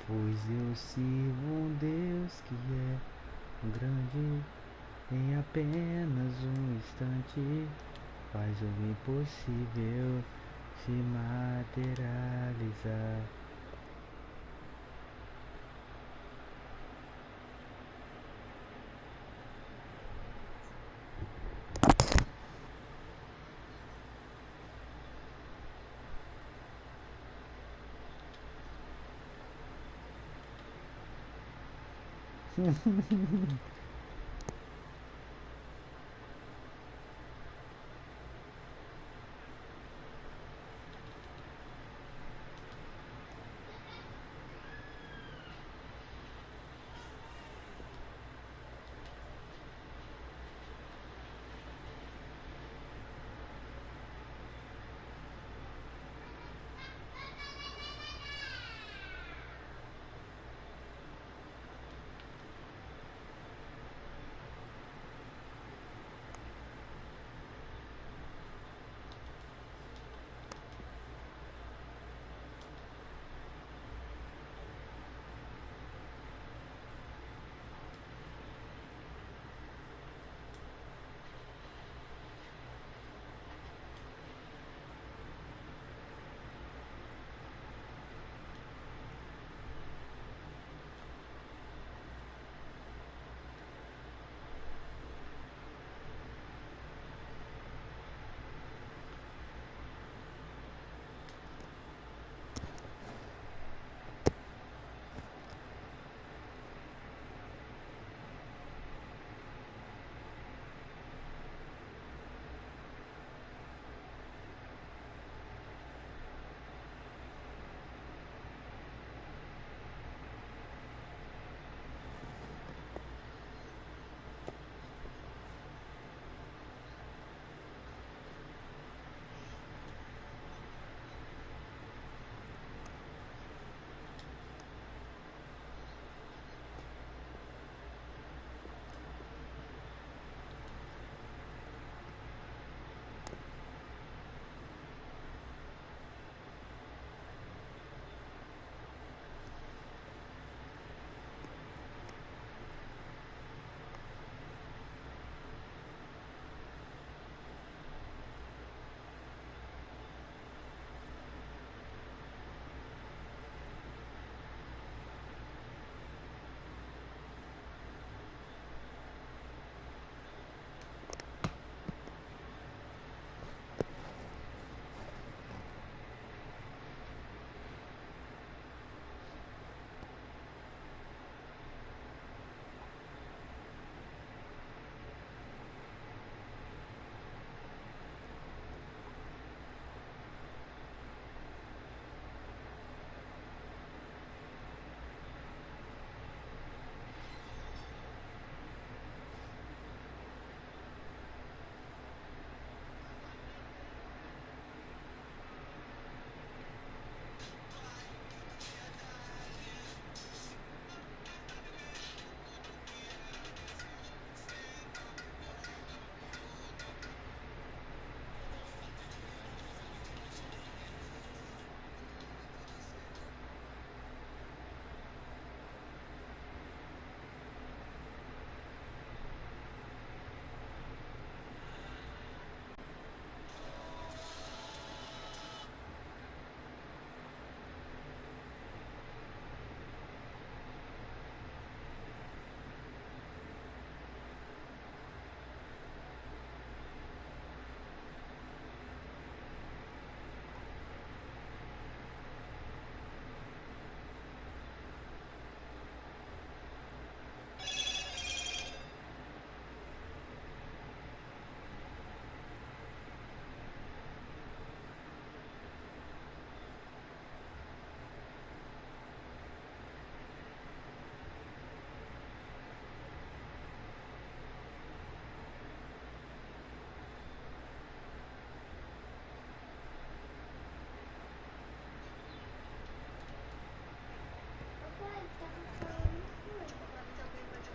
Pois eu sirvo um Deus que é grande, em apenas um instante faz o impossível se materializar.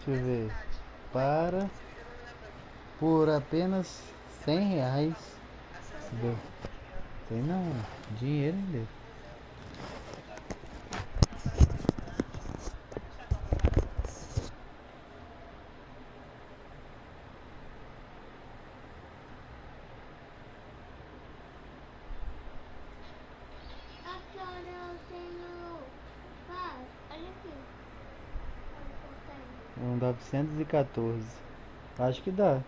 Deixa eu ver. Para por apenas R$ 100. Deu. Tem não, dinheiro ainda. 914. Acho que dá.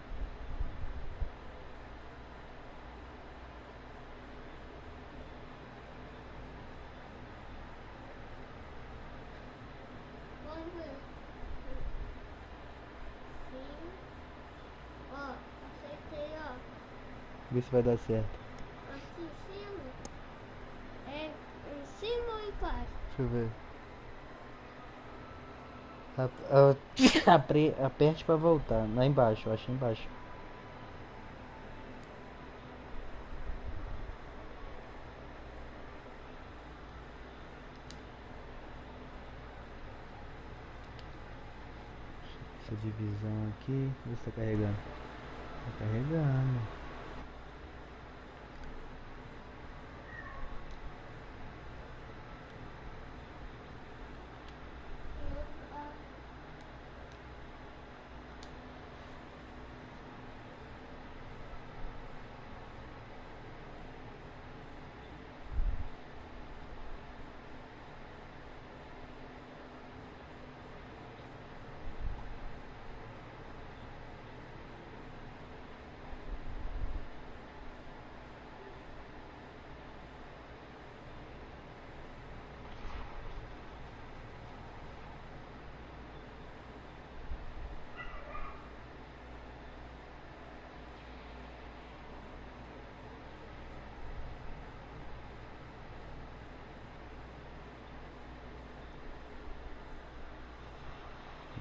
Vamos ver. Sim. Ó, acertei, ó. Vê se vai dar certo. Aqui em cima. É em cima ou embaixo? Deixa eu ver. Aperte pra voltar. Lá embaixo, eu acho embaixo. Essa divisão aqui. Vê se tá carregando. Tá carregando.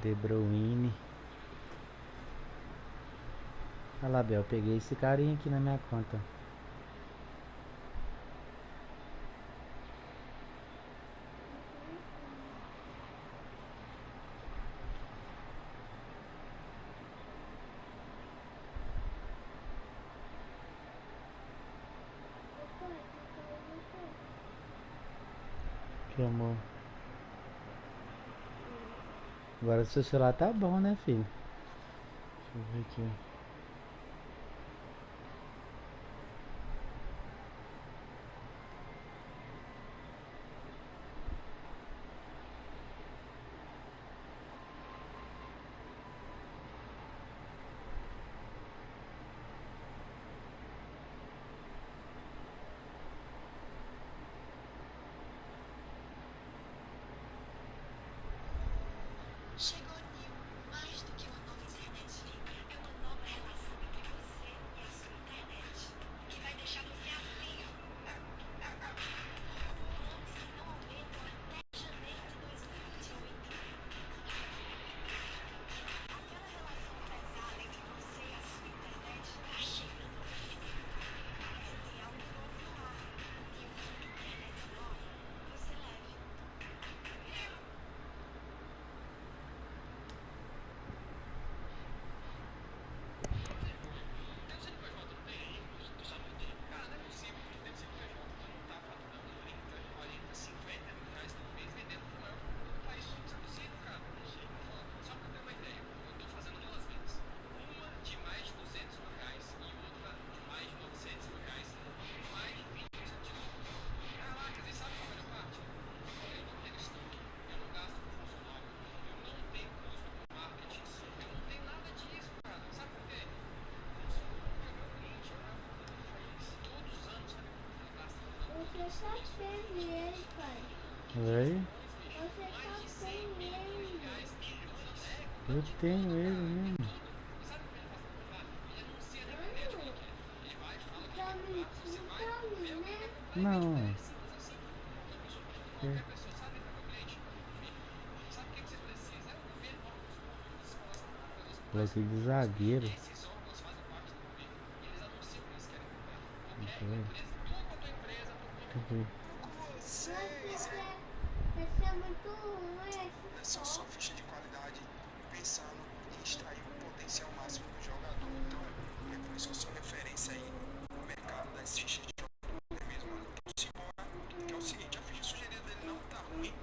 De Bruyne. Olha lá, Bel, peguei esse carinha aqui na minha conta. Que amor. Agora seu celular tá bom, né, filho? Deixa eu ver aqui. Chegou New, mais do que uma nova internet. É uma nova relação entre você e a sua internet, que vai deixar você assim, ó. Com planos que não aumentam até janeiro de 2028. Aquela relação pesada entre você e a sua internet tá chegando ao fim. Mas tem algo novo no ar. E uma internet nova, você leve. Você só teve ele, pai. Oi? Você só tem ele. Eu tenho ele mesmo. Tá mentindo pra mim, né? Não. É. Coloquei de zagueiro. Deixa eu ver. Você é muito ruim. São só ficha de qualidade pensando em extrair o potencial máximo do jogador. Então, é por isso que eu sou referência aí no mercado das fichas de jogador mesmo, mano. Que é o seguinte, a ficha sugerida dele não tá ruim,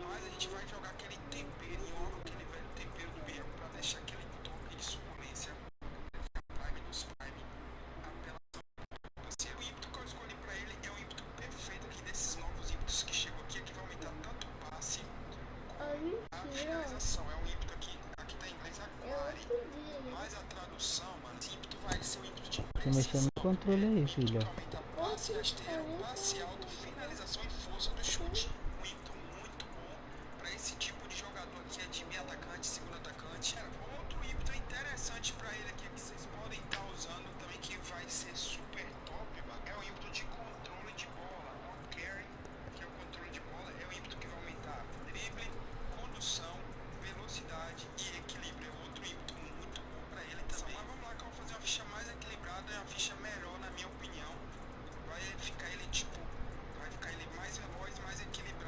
mas a gente vai jogar aquele temperinho, aquele velho tempero do Biel pra deixar aquele toque de suculência Prime dos Prime, apelação. Assim, o ímpeto que eu escolhi pra ele é o ímpeto perfeito aqui desses novos ímpetos que chegou aqui, que vai aumentar tanto o passe Oh, a mentira. finalização. É um ímpeto aqui mexendo no controle aí, filho. que aumenta passe rasteiro, passe alto, finalização e força do chute. Um ímpeto muito bom para esse tipo de jogador que é de meio atacante, segundo atacante. Outro ímpeto interessante para ele aqui que vocês podem estar usando também, que vai ser super top, é o ímpeto de controle de bola, o carry, que é o controle de bola, é o ímpeto que vai aumentar drible, condução, velocidade e equilíbrio. É outro ímpeto muito bom para ele também. Mas vamos lá que eu vou fazer uma ficha mais equilibrada, uma ficha melhor na minha opinião. Vai ficar ele mais veloz, mais equilibrado.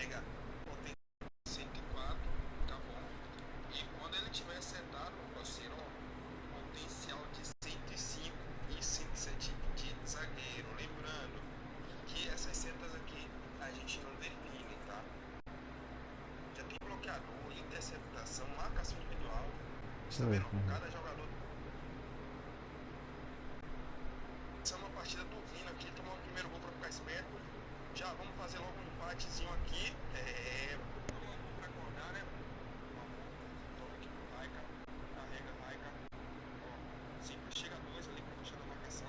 pega potencial 104, tá bom? E quando ele tiver setado, meu parceiro, ó, potencial de 105 e 107 de zagueiro. Lembrando que essas setas aqui a gente não define, tá? Já tem bloqueador, interceptação, marcação individual. Você tá vendo? Cada jogador. Começamos a partida dormindo aqui, tomamos o primeiro gol pra ficar esperto. Já vamos fazer logo um empatezinho aqui. Vamos acordar, né? Toca aqui pro Raika. Carrega Raika. Ó, sempre chega dois ali pra puxar da marcação.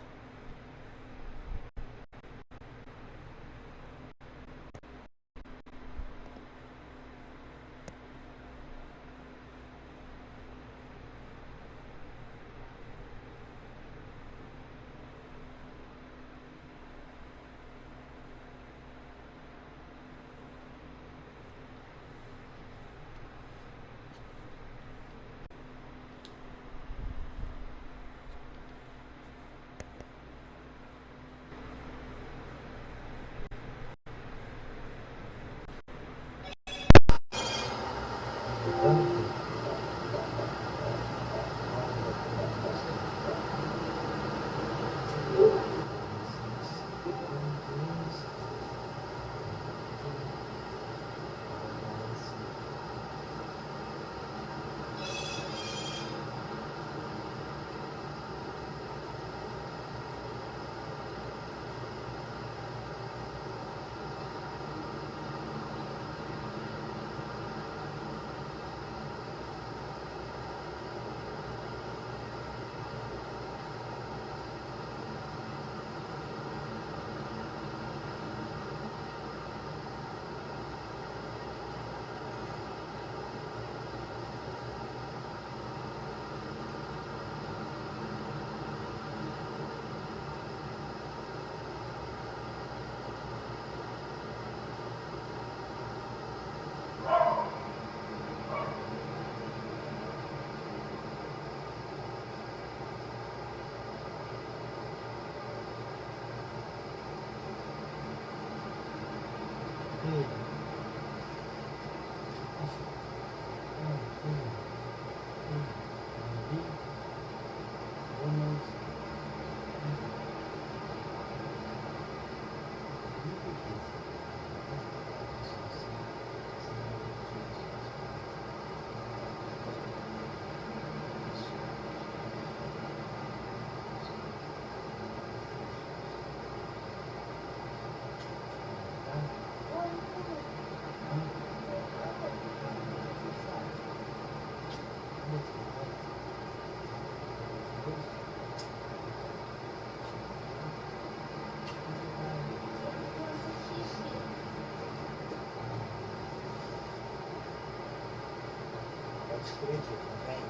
Escreve também.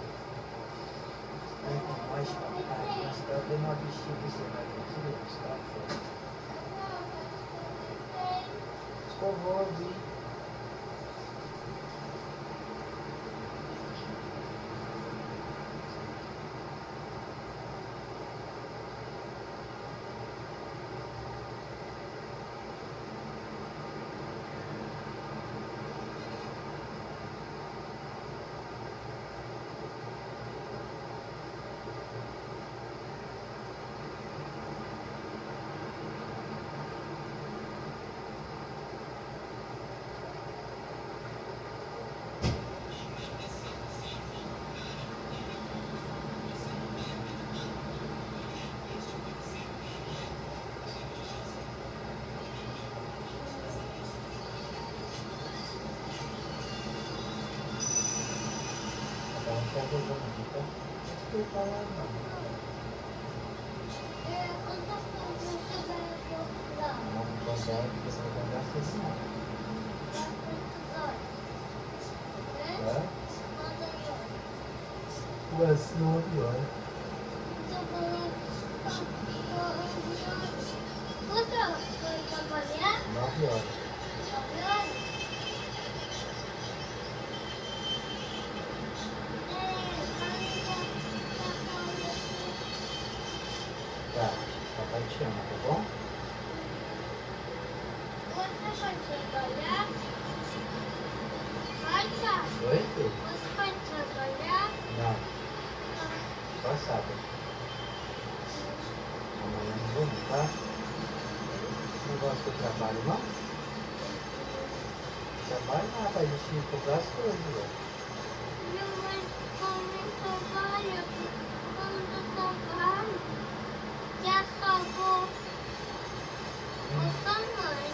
Aí com nós, nós estamos dando uma vestida e você vai aqui, está fora. Escovou ali. Mas 9 horas. Quanto horas foi trabalhar? 9 horas. 9 horas? Tá, papai te ama, tá bom? Quando você vai trabalhar? Oi, filho? Você vai trabalhar? Não, só sábado. Amanhã não vou não, tá? Não gosta do trabalho, não? Trabalho não, pra gente comprar as coisas, velho. Não, mas como trabalho? Quando trabalho, já só vou com a mãe.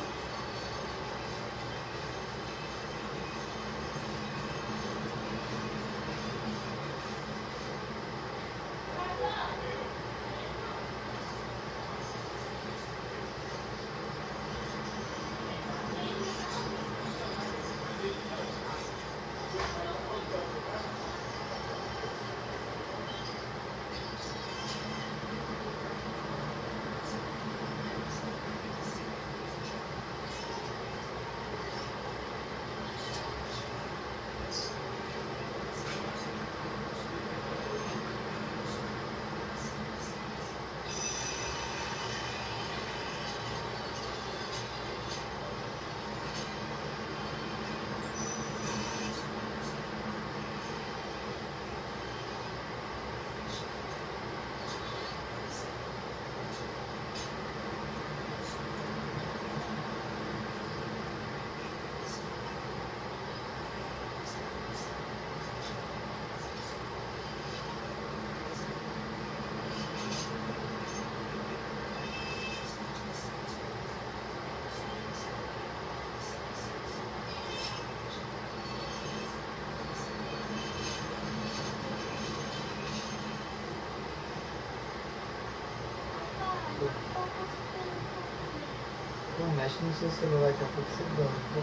Não mexe no seu celular, daqui a pouco você dorme, pô.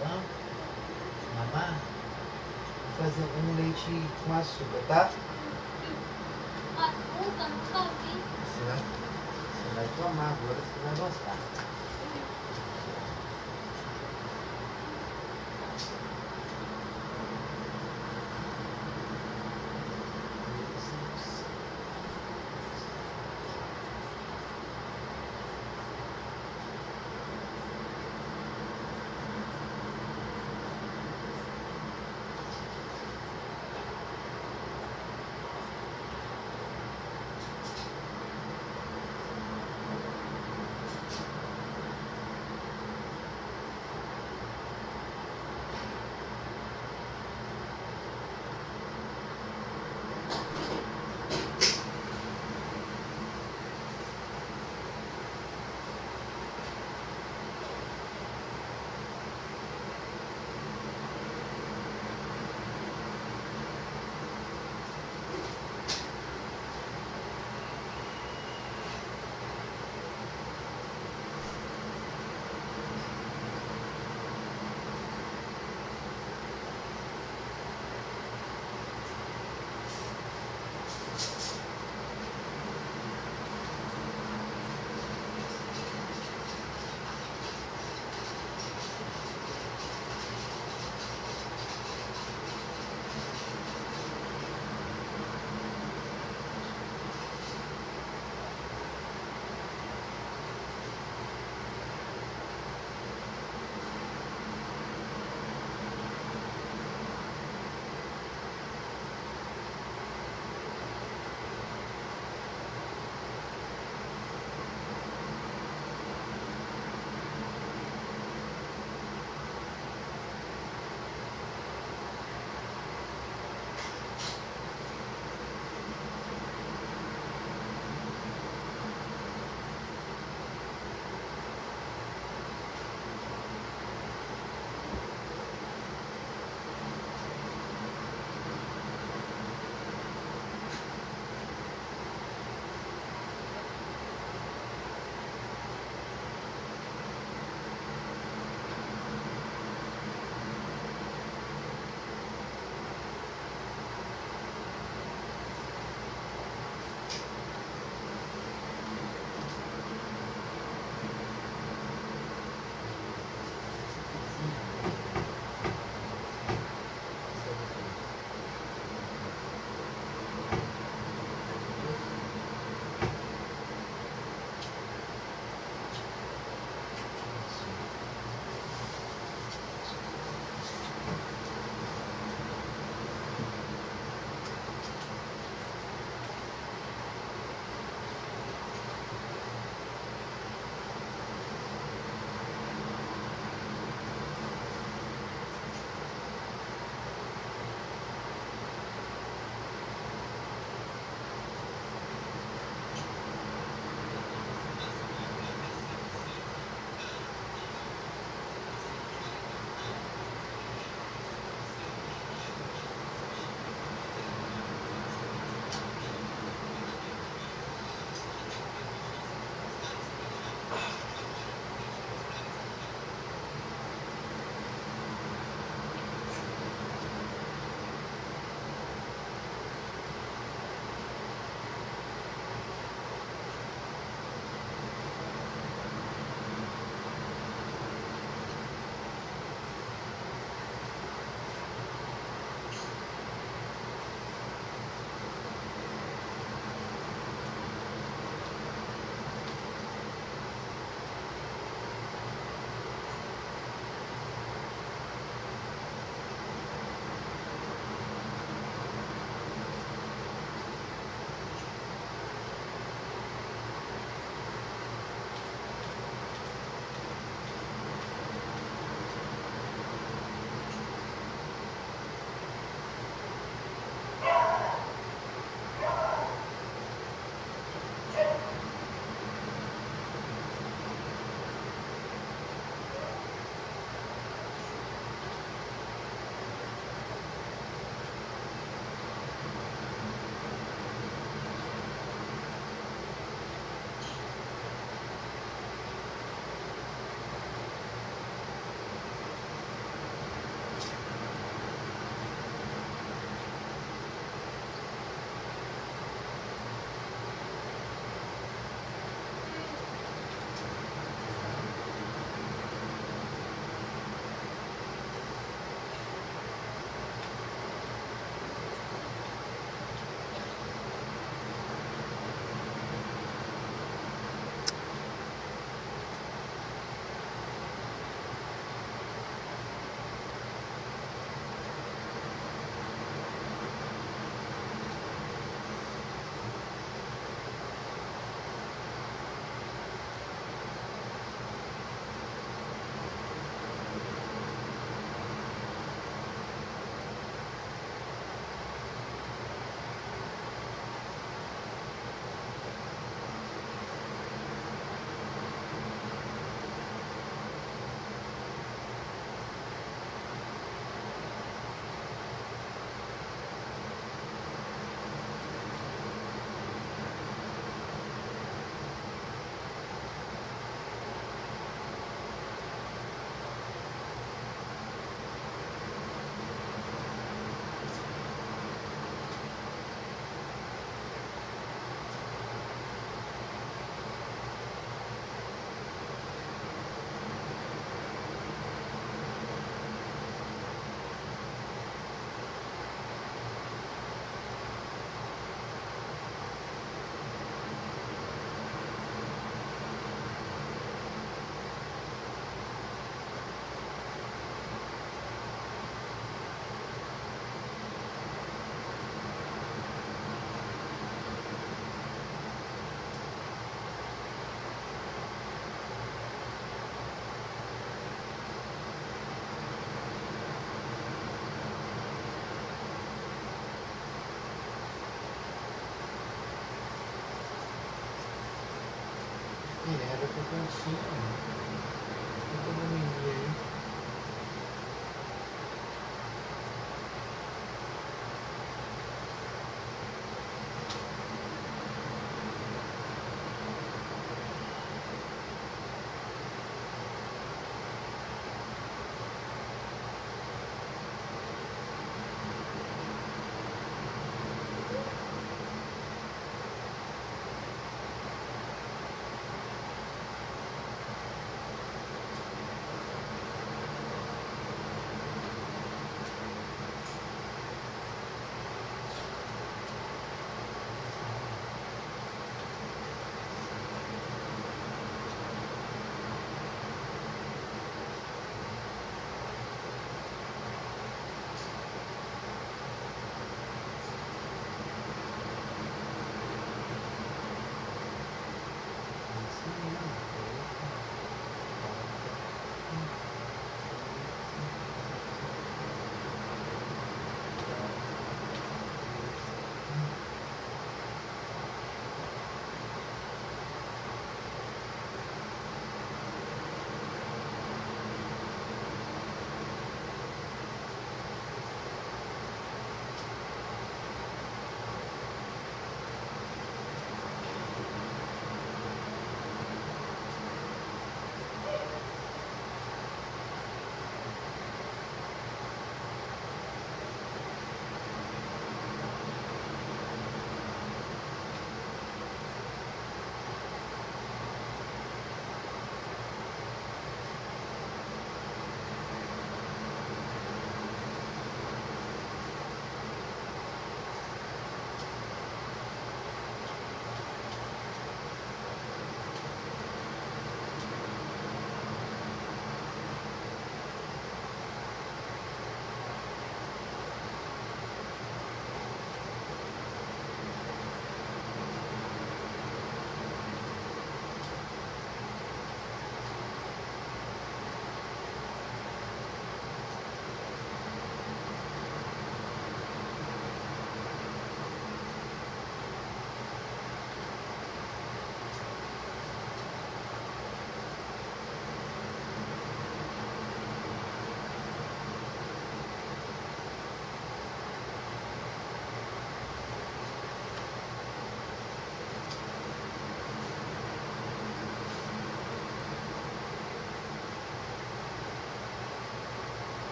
Tá? Mamar? Vou fazer um leite com açúcar, tá? Açúcar, nunca vi. Você vai tomar agora, você vai gostar.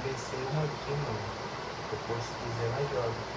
comecei uma aqui, mano. Depois se quiser nós joga.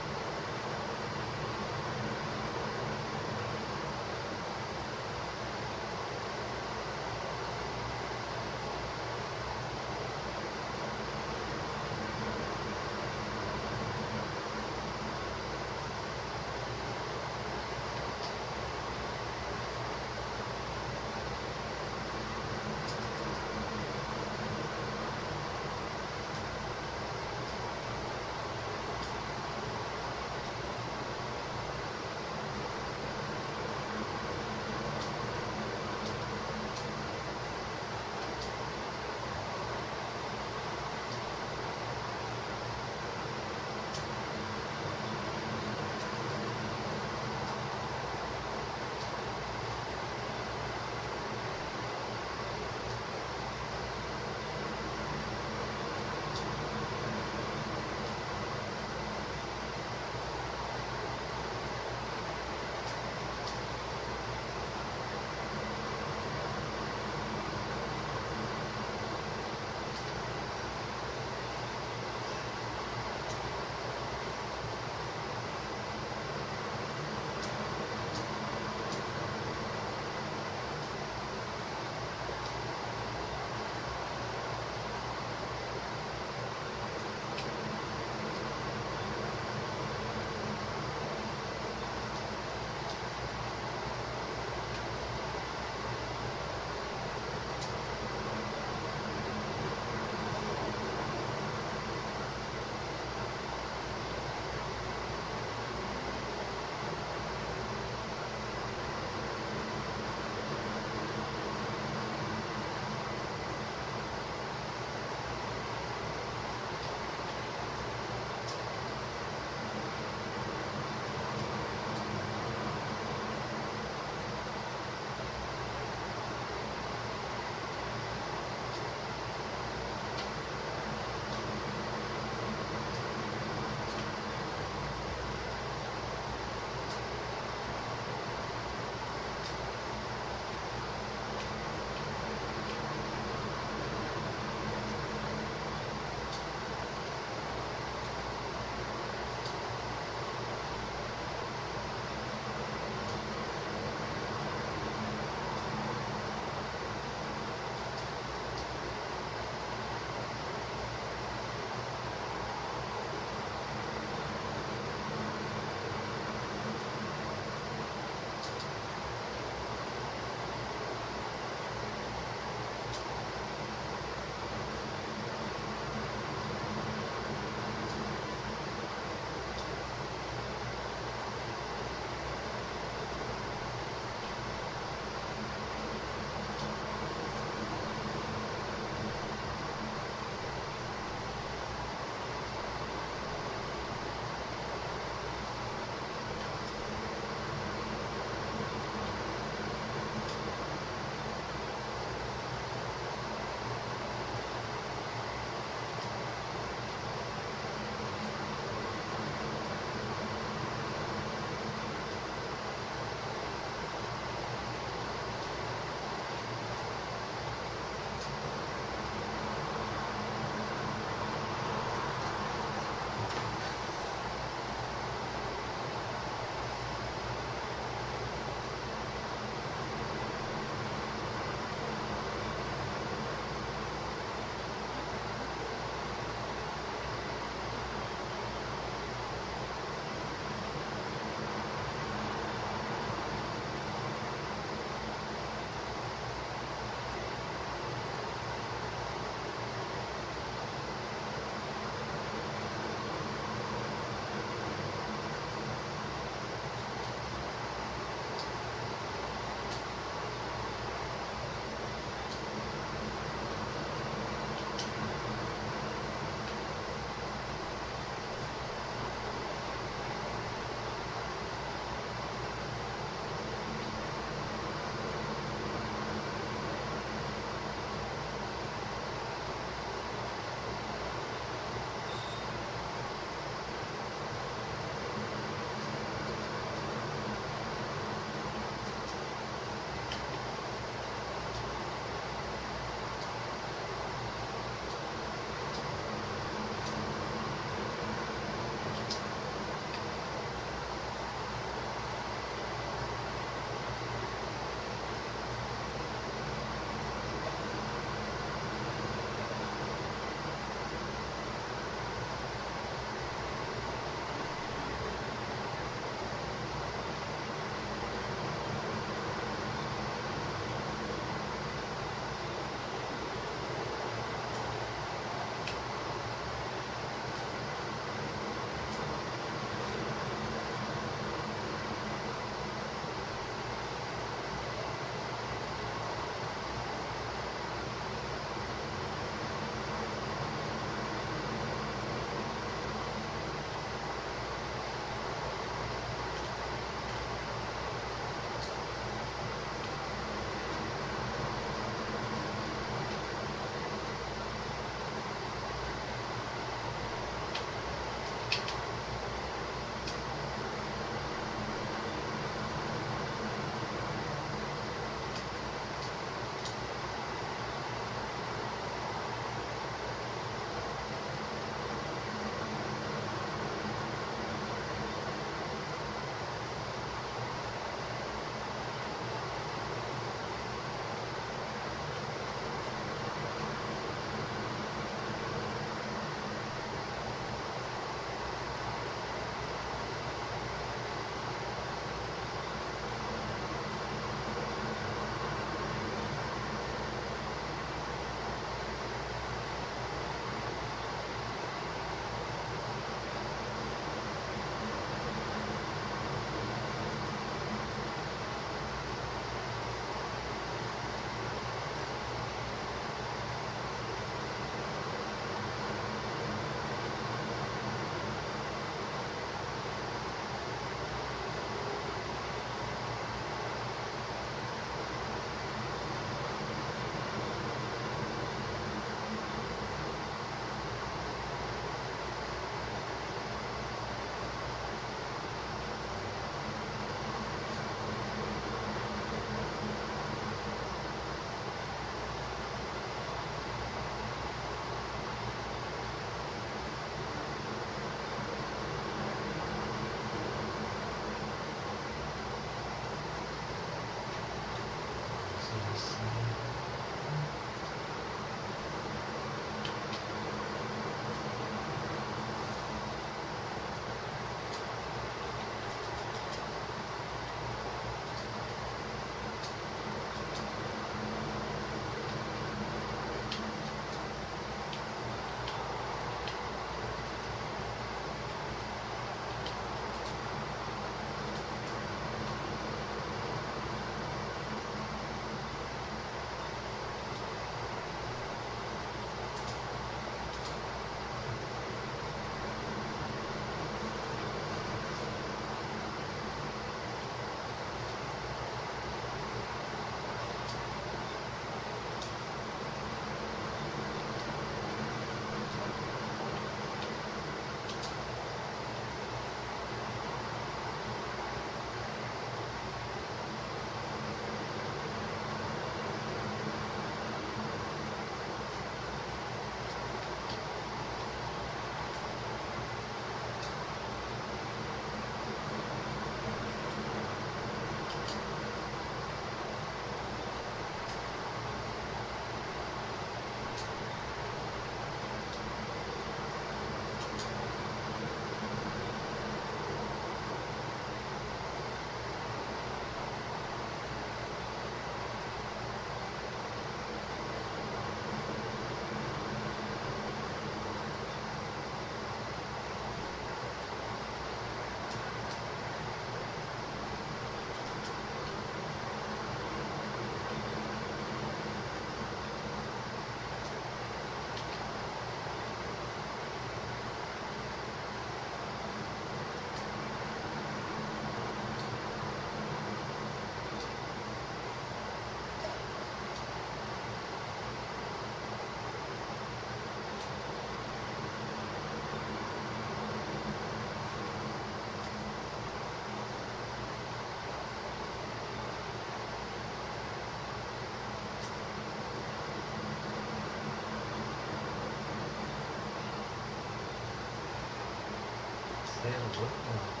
é louco, mano.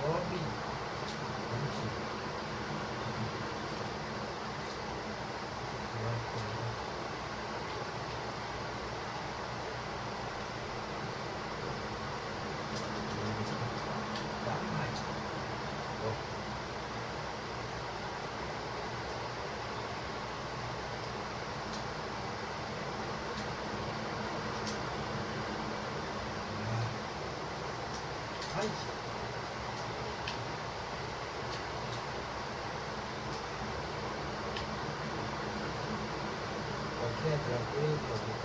Sobe. Mentira. Dá mais. Ó. Ai. Qualquer tranquilo, qualquer.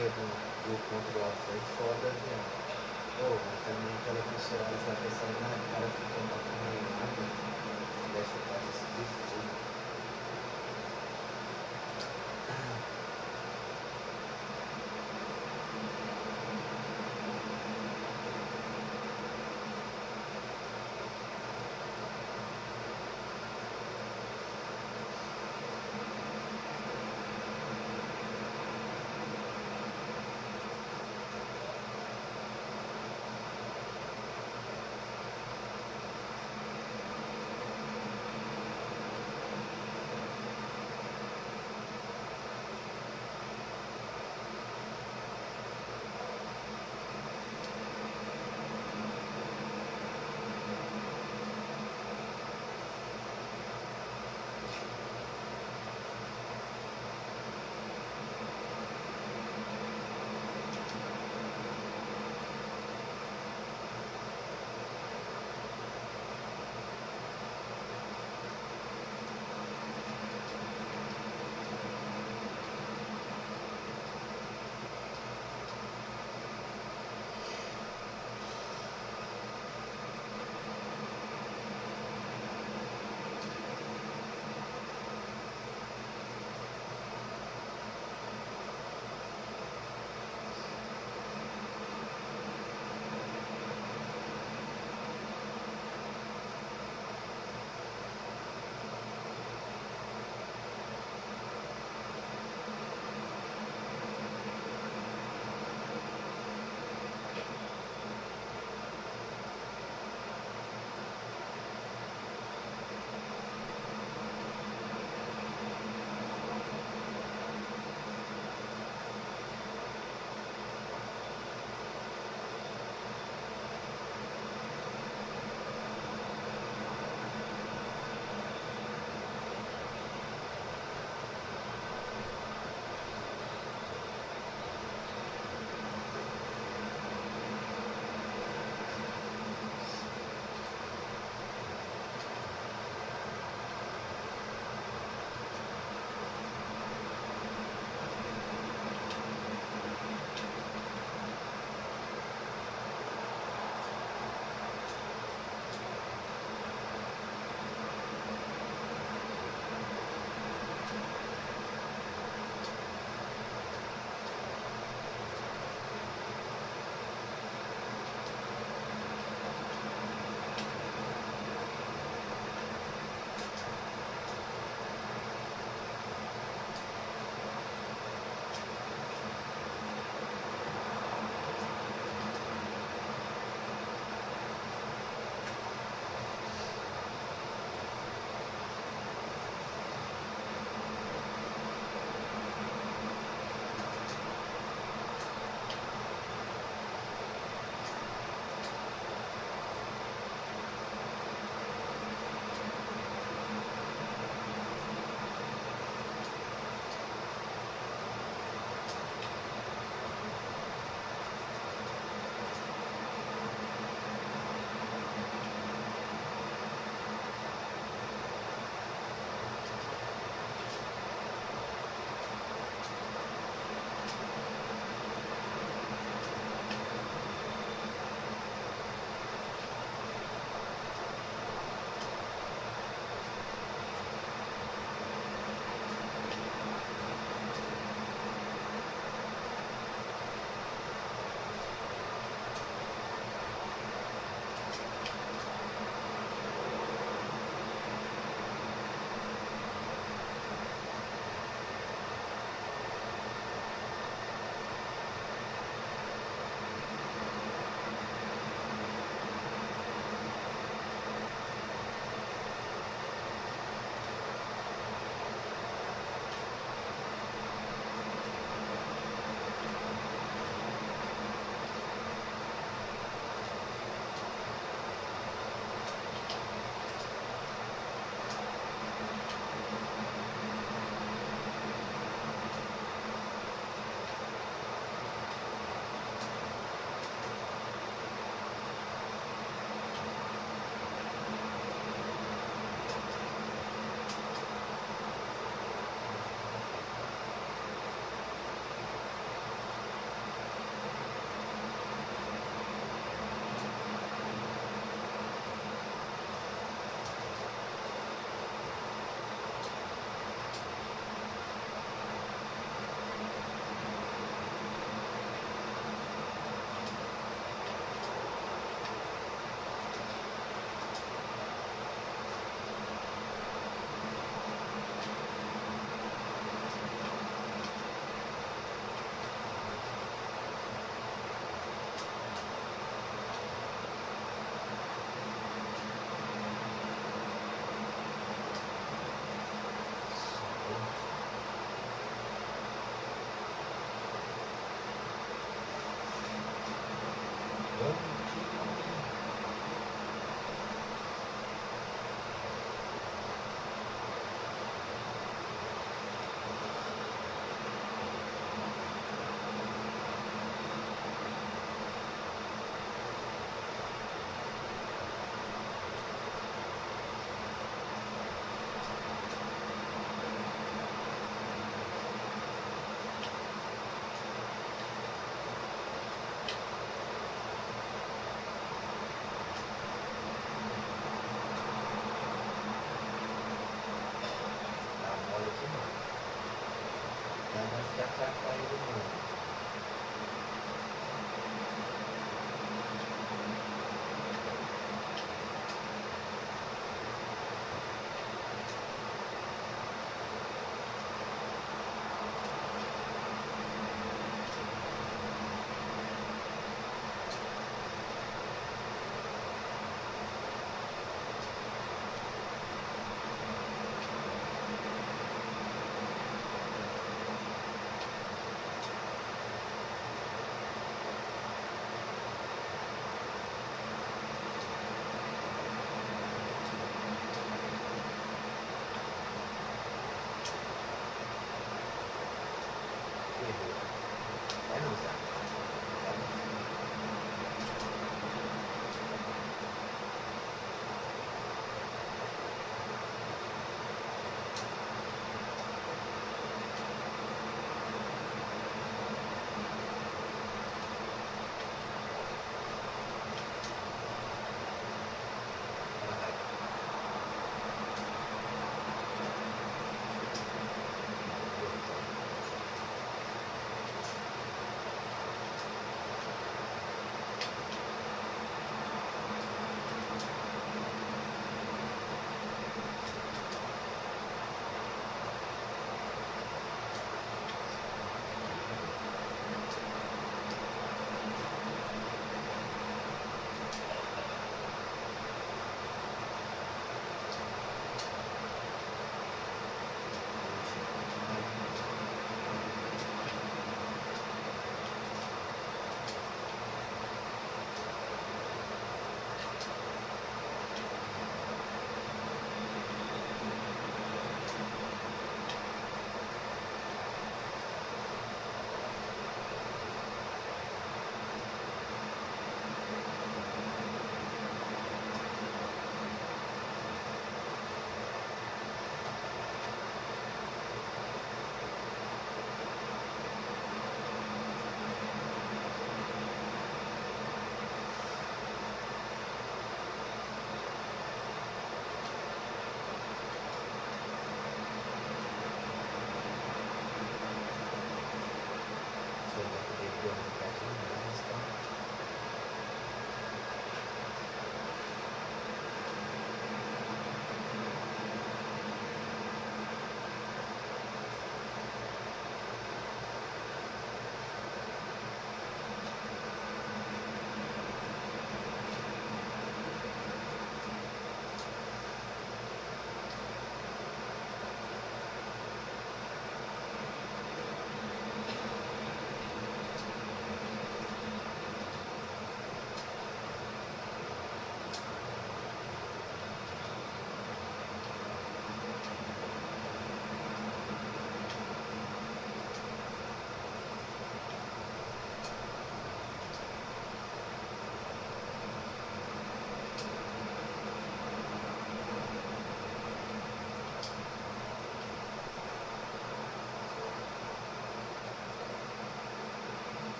dia do controle foi foda, viado. Pô, mas também aquela pessoa lá pensando na cara ficando apanhada, deixa eu fazer esse bicho.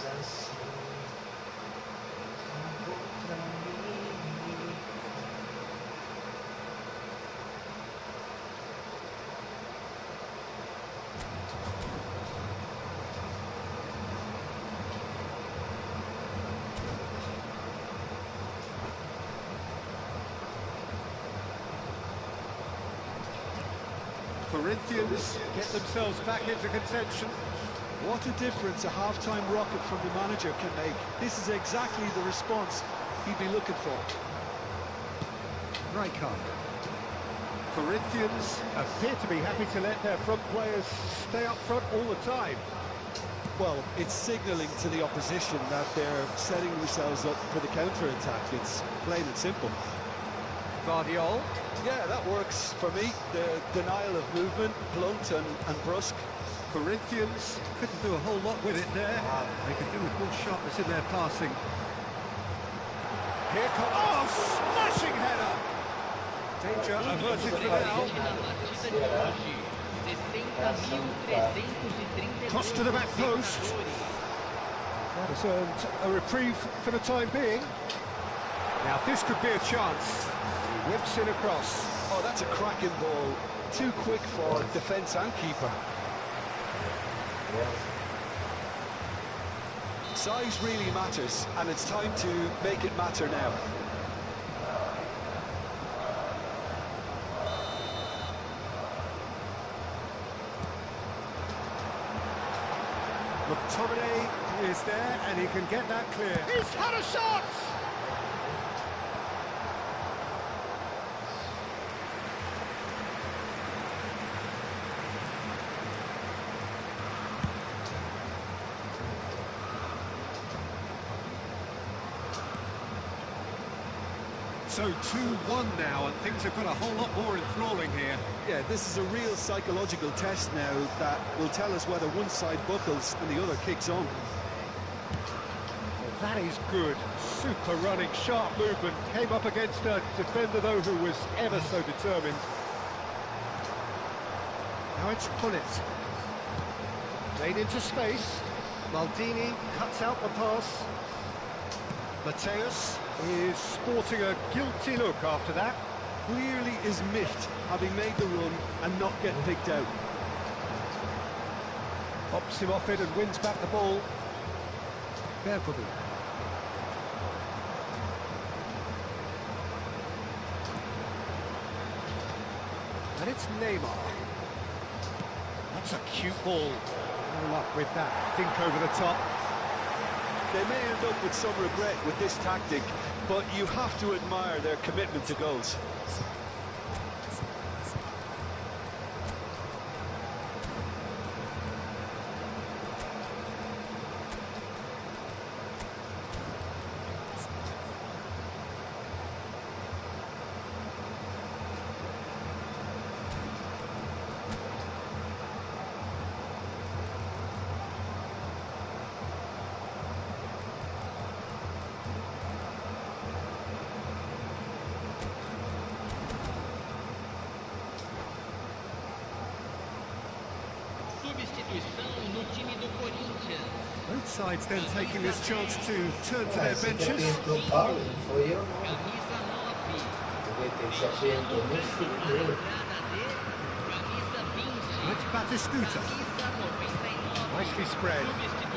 assim contra mim. Corinthians get themselves back into contention. What a difference a half-time rocket from the manager can make. This is exactly the response he'd be looking for. Rijkaard. Corinthians appear to be happy to let their front players stay up front all the time. Well, it's signalling to the opposition that they're setting themselves up for the counter-attack. It's plain and simple. Guardiola. Yeah, that works for me. The denial of movement, blunt and brusque. Corinthians couldn't do a whole lot with it there. They could do with more sharpness in their passing. Here comes... Oh, smashing header! Danger averted for now. Cross to the back post. That has earned a reprieve for the time being. Now this could be a chance. He whips in across. Oh, that's a cracking ball. Too quick for defence and keeper. Size really matters, and it's time to make it matter now. McTominay is there, and he can get that clear. He's had a shot! So 2-1 now, and things have got a whole lot more enthralling here. Yeah, this is a real psychological test now that will tell us whether one side buckles and the other kicks on. Well, that is good. Super running, sharp movement. Came up against a defender, though, who was ever so determined. Now it's Pullet. Made into space. Maldini cuts out the pass. Mateus is sporting a guilty look after that. Clearly is miffed, having made the run and not get picked out. Pops him off it and wins back the ball. Bergwijn. And it's Neymar. That's a cute ball. No luck with that. Dink over the top. They may end up with some regret with this tactic, but you have to admire their commitment to goals. Both sides then taking this chance to turn to their benches. It's Batistuta. Nicely spread.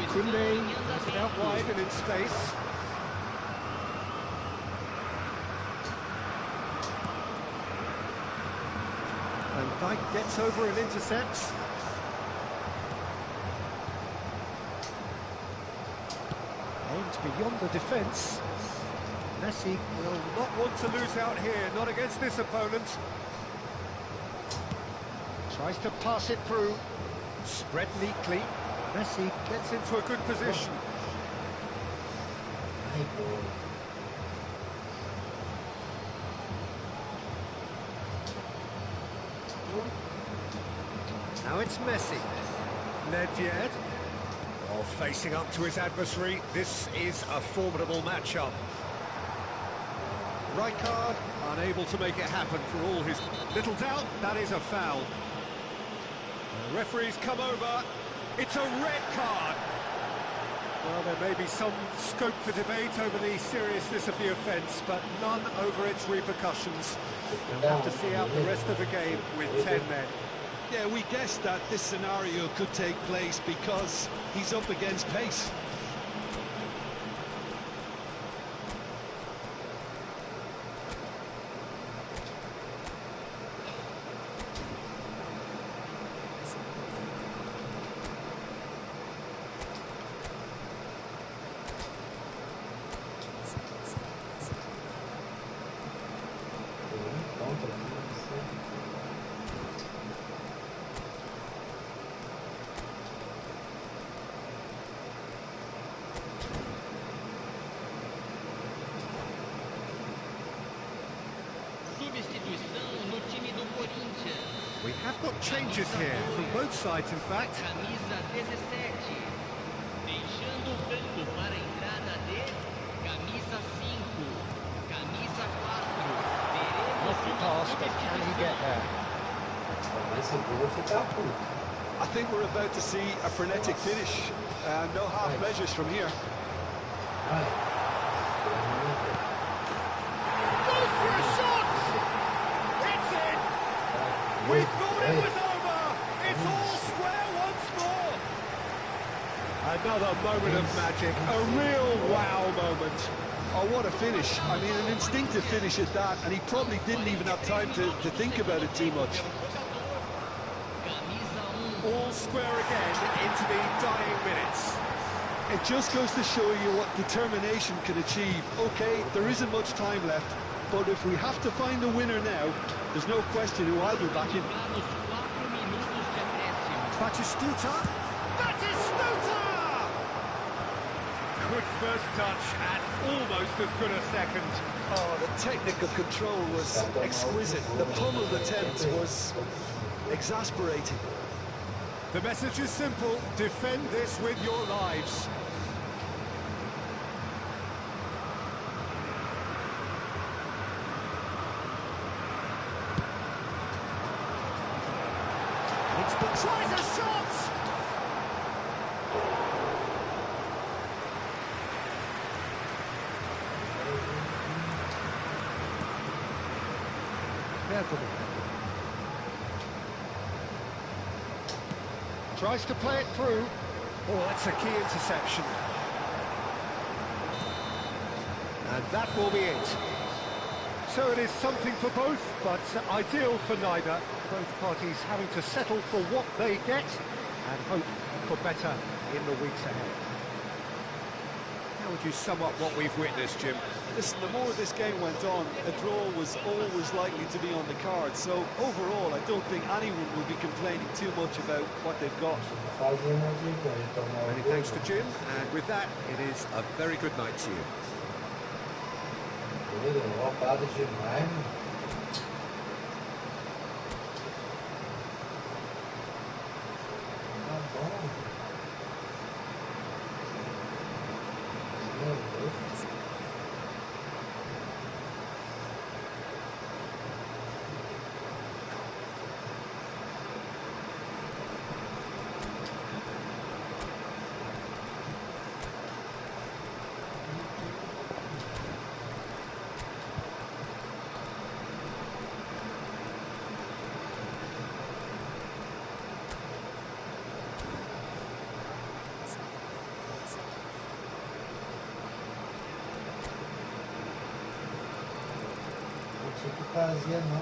Koundé has it out wide and in space. And Dijk gets over and intercepts. Aimed beyond the defence. Messi will not want to lose out here, not against this opponent. Tries to pass it through. Spread neatly. Messi gets into a good position. Now it's Messi. Nedved. While facing up to his adversary, this is a formidable matchup. Rijkaard unable to make it happen for all his... Little doubt, that is a foul. The referee's come over. It's a red card. Well, there may be some scope for debate over the seriousness of the offence, but none over its repercussions. They'll have to see out the rest of the game with 10 men. Yeah, we guessed that this scenario could take place because he's up against pace. We have got changes here, from both sides in fact. Camisa 17, deixando o campo para a entrada de camisa 5, camisa 4. Off the pass, but can he get there? I think we're about to see a frenetic finish. No half measures from here. Goes for a shot! It's in! We thought it was over! It's all square once more! Another moment of magic, a real wow moment. Oh, what a finish. I mean, an instinctive finish at that, and he probably didn't even have time to think about it too much. All square again into the dying minutes. It just goes to show you what determination can achieve. Okay, there isn't much time left, but if we have to find the winner now, there's no question who I'll be backing. Batistuta! Batistuta! Good first touch and almost as good a second. Oh, the technical control was exquisite. The pummeled attempt was exasperating. The message is simple: defend this with your lives. Tries a shot! Tries to play it through. Oh, that's a key interception. And that will be it. So it is something for both, but ideal for neither. Both parties having to settle for what they get and hope for better in the weeks ahead. How would you sum up what we've witnessed, Jim? Listen, the more this game went on, a draw was always likely to be on the card. So overall, I don't think anyone will be complaining too much about what they've got. Many thanks to Jim, and with that, it is a very good night to you. Fazia não.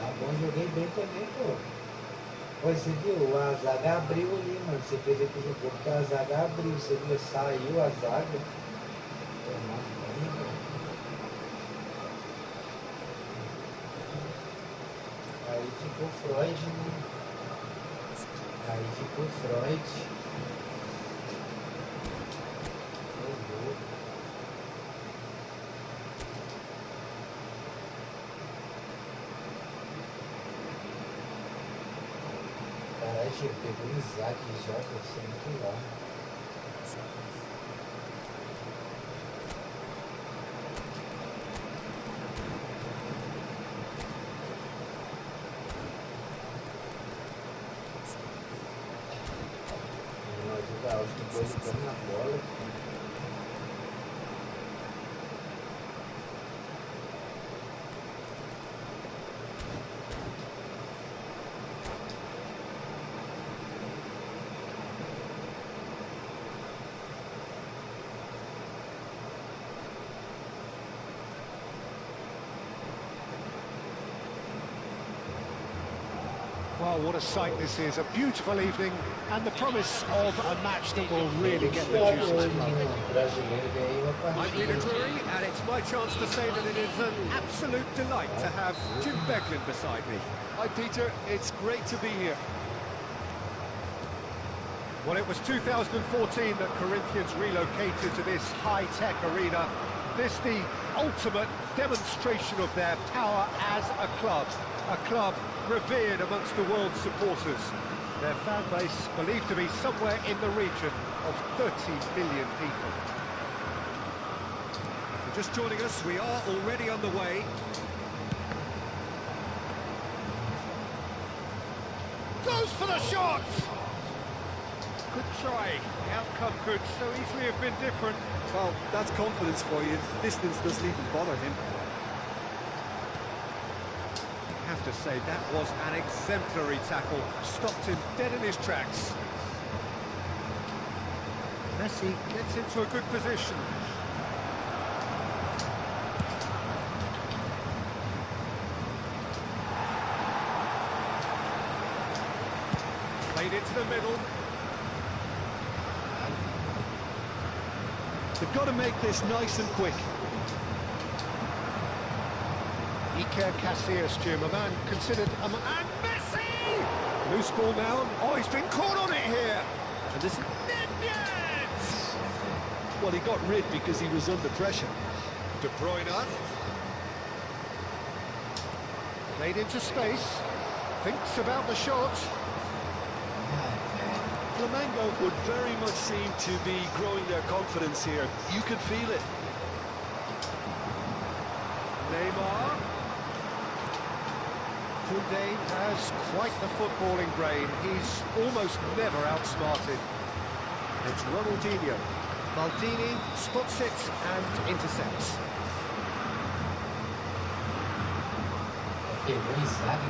Tá bom, joguei bem também, pô. Oi, você viu? A zaga abriu ali, mano. Você fez aqui no corpo que a zaga abriu. Você viu? Saiu a zaga. Tomando bem, mano. ficou Freud, né? Aí ficou Freud. Ô, louco. Caralho, Gil, pegou o Isaac já, você é muito lá. Não ajuda, acho que foi ele na bola. Well, what a sight this is. A beautiful evening and the promise of a match that will really get the juices flowing. I'm Peter Drury, and it's my chance to say that it is an absolute delight to have Jim Beglin beside me. Hi, Peter. It's great to be here. Well, it was 2014 that Corinthians relocated to this high-tech arena. This the ultimate demonstration of their power as a club revered amongst the world's supporters. Their fan base believed to be somewhere in the region of 30 million people. For just joining us, we are already underway. Goes for the shot! Good try. The outcome could so easily have been different. Well, that's confidence for you. Distance doesn't even bother him. I have to say, that was an exemplary tackle. Stopped him dead in his tracks. Messi gets into a good position. Played into the middle. They've got to make this nice and quick. Iker Casillas, Jim, a man considered a... And Messi! Loose ball now. Oh, he's been caught on it here. And this is... Yes! Well, he got rid because he was under pressure. De Bruyne. Played into space. Thinks about the shot. Flamengo would very much seem to be growing their confidence here. You could feel it. Neymar. Koundé has quite the footballing brain. He's almost never outsmarted. It's Ronaldinho. Maldini spots it and intercepts. Pegou o Isaac,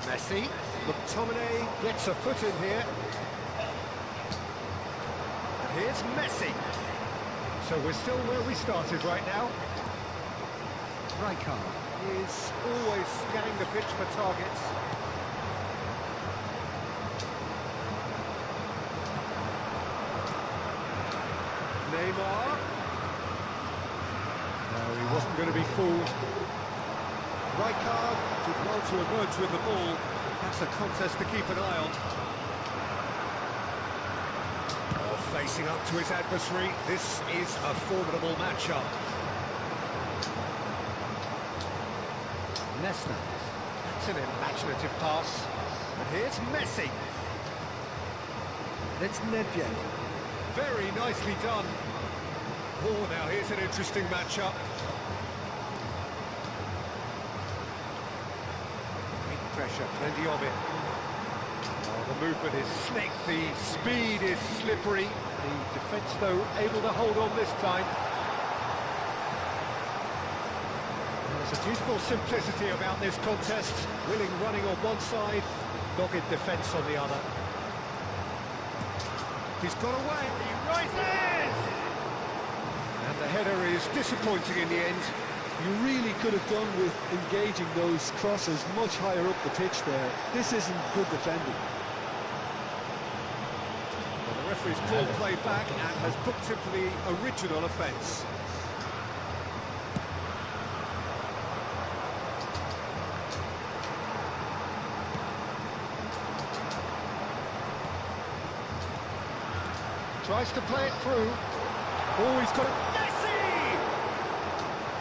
Messi. McTominay gets a foot in here. And here's Messi. So we're still where we started right now. Rijkaard is always scanning the pitch for targets. Neymar. No, he wasn't going to be fooled. Rijkaard did well to emerge with the ball. That's a contest to keep an eye on. Oh, facing up to his adversary, this is a formidable matchup. Nesta. That's an imaginative pass. And here's Messi. It's Nedved. Very nicely done. Oh, now here's an interesting matchup. Pressure, plenty of it. Oh, the movement is slick, the speed is slippery. The defence, though, able to hold on this time. There's a beautiful simplicity about this contest. Willing running on one side, dogged defence on the other. He's got away, he rises! And the header is disappointing in the end. You really could have done with engaging those crosses much higher up the pitch there. This isn't good defending. Well, the referee's called play back and has booked him for the original offence. Tries to play it through. Oh, he's got it. Messi!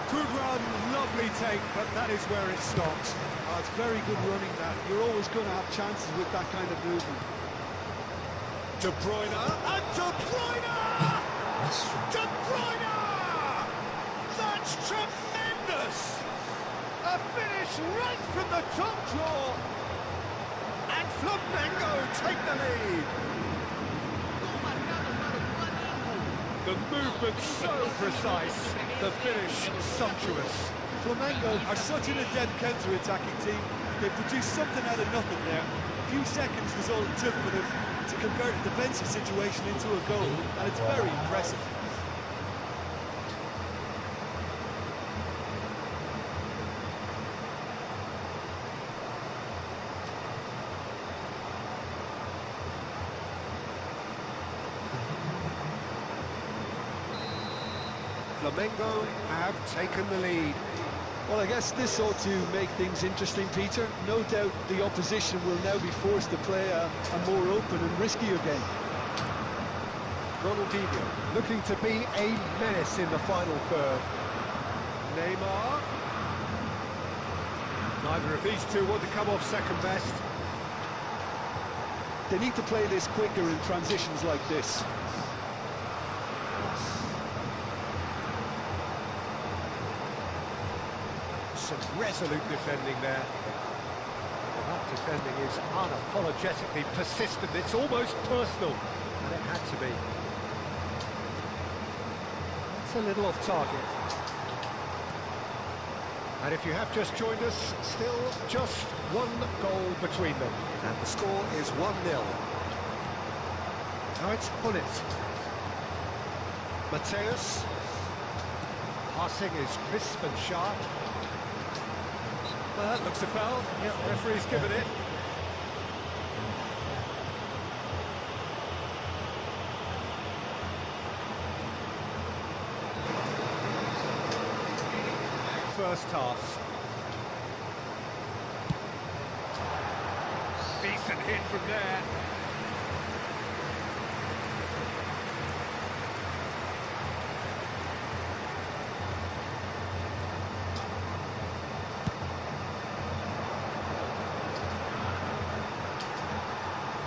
Good run, lovely take, but that is where it stopped. Oh, it's very good running that. You're always going to have chances with that kind of movement. De Bruyne, and De Bruyne! De Bruyne! That's tremendous! A finish right from the top draw. And Flamengo take the lead. Gol marcado para o Flamengo. The movement so precise, the finish sumptuous. Flamengo are such an adept counter-attacking team. They produced something out of nothing there. A few seconds was all it took for them to convert a defensive situation into a goal, and it's very impressive. Flamengo have taken the lead. Well, I guess this ought to make things interesting, Peter. No doubt the opposition will now be forced to play a more open and riskier game. Ronaldinho looking to be a menace in the final third. Neymar. Neither of these two want to come off second best. They need to play this quicker in transitions like this. Some resolute defending there. Well, that defending is unapologetically persistent. It's almost personal, and it had to be. It's a little off target. And if you have just joined us, still just one goal between them. And the score is 1-0. Now it's Hullet. Mateus. Passing is crisp and sharp. Well, that looks a foul. Yep, referee's given it. First half. Decent hit from there.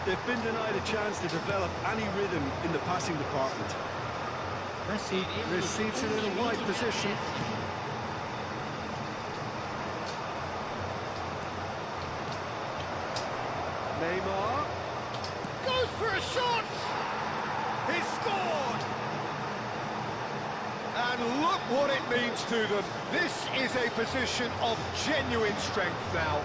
They've been denied a chance to develop any rhythm in the passing department. Messi receives it in a wide position. Neymar goes for a shot! He scored! And look what it means to them. This is a position of genuine strength now.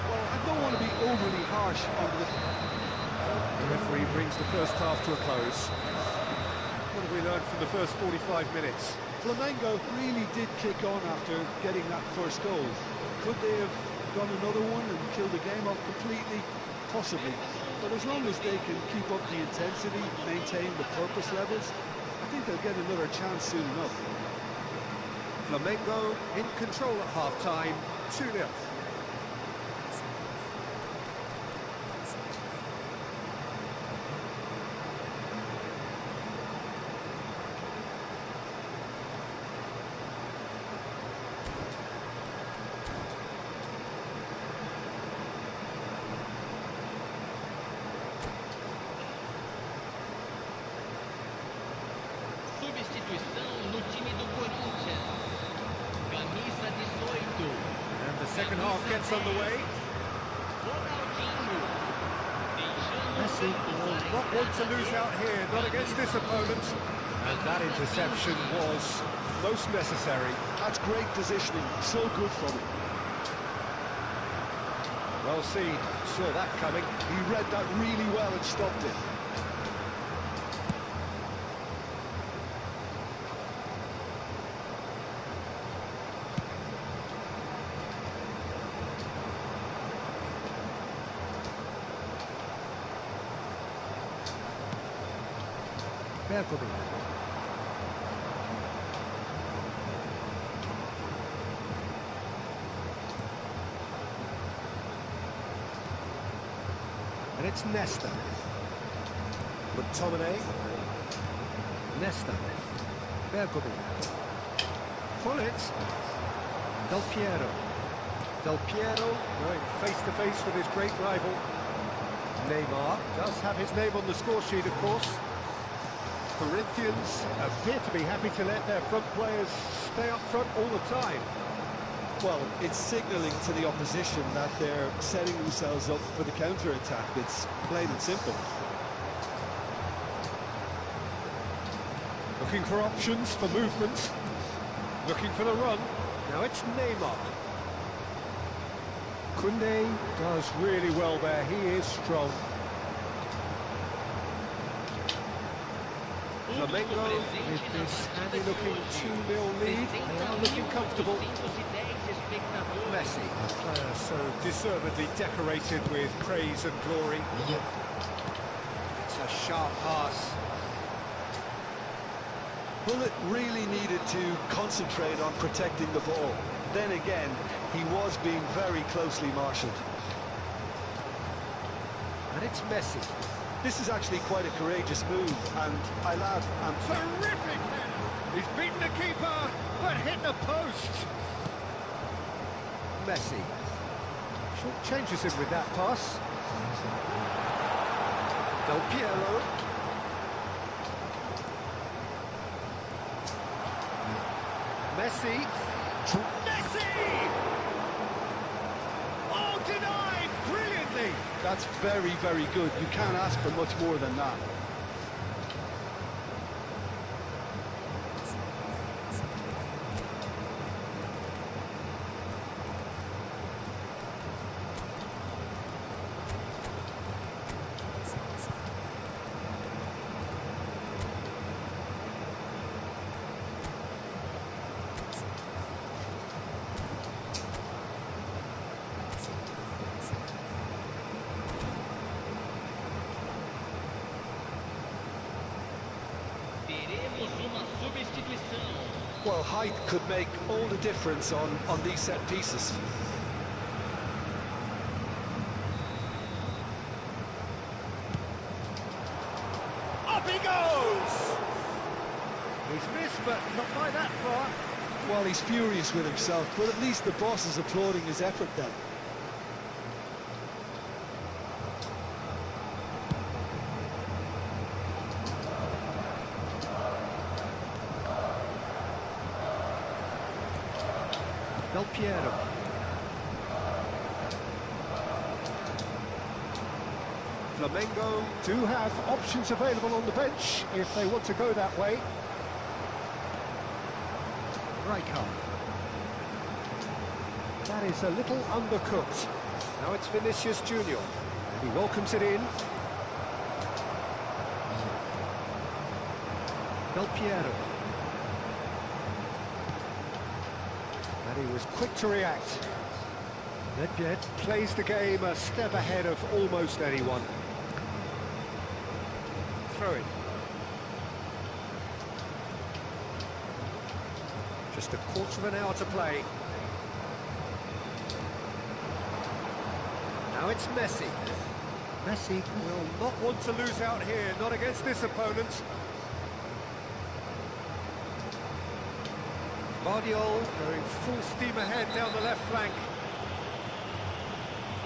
Well, I don't want to be overly harsh on the... The referee brings the first half to a close. What have we learned from the first 45 minutes? Flamengo really did kick on after getting that first goal. Could they have done another one and killed the game off completely? Possibly. But as long as they can keep up the intensity, maintain the purpose levels, I think they'll get another chance soon enough. Flamengo in control at half-time, 2-0. Substituição no time do Corinthians. Camisa 18. And the second half gets underway. Ronaldinho. Messi will not want to lose out here, not against this opponent. And that interception was most necessary. That's great positioning, so good from him. Well seen, saw that coming. He read that really well and stopped it. Bergkamp. And it's Nesta. McTominay. Nesta. Bergkamp. Pull it. Del Piero. Del Piero going face-to-face with his great rival. Neymar does have his name on the score sheet, of course. Corinthians appear to be happy to let their front players stay up front all the time. Well, it's signalling to the opposition that they're setting themselves up for the counter-attack. It's plain and simple. Looking for options for movement. Looking for the run. Now it's Neymar. Koundé does really well there. He is strong. Flamengo with this handy-looking 2-0 lead. They are looking comfortable. Messi, a player so deservedly decorated with praise and glory. It's a sharp pass. Bullet really needed to concentrate on protecting the ball. Then again, he was being very closely marshalled. And it's Messi. This is actually quite a courageous move, and I laugh. Terrific header! He's beaten the keeper, but hit the post. Messi. Short changes him with that pass. Del Piero. Messi. Messi! Oh, denied! Brilliantly! That's very, very good. You can't ask for much more than that. Well, height could make all the difference on these set pieces. Up he goes! He's missed, but not by that far. Well, he's furious with himself, but at least the boss is applauding his effort then. Del Piero. Flamengo do have options available on the bench if they want to go that way. Rijkaard. That is a little undercooked. Now it's Vinicius Junior. He welcomes it in. Del Piero. And he was quick to react. Nedved plays the game a step ahead of almost anyone. Throw it. Just a quarter of an hour to play. Now it's Messi. Messi will not want to lose out here, not against this opponent. Guardiola going full steam ahead down the left flank.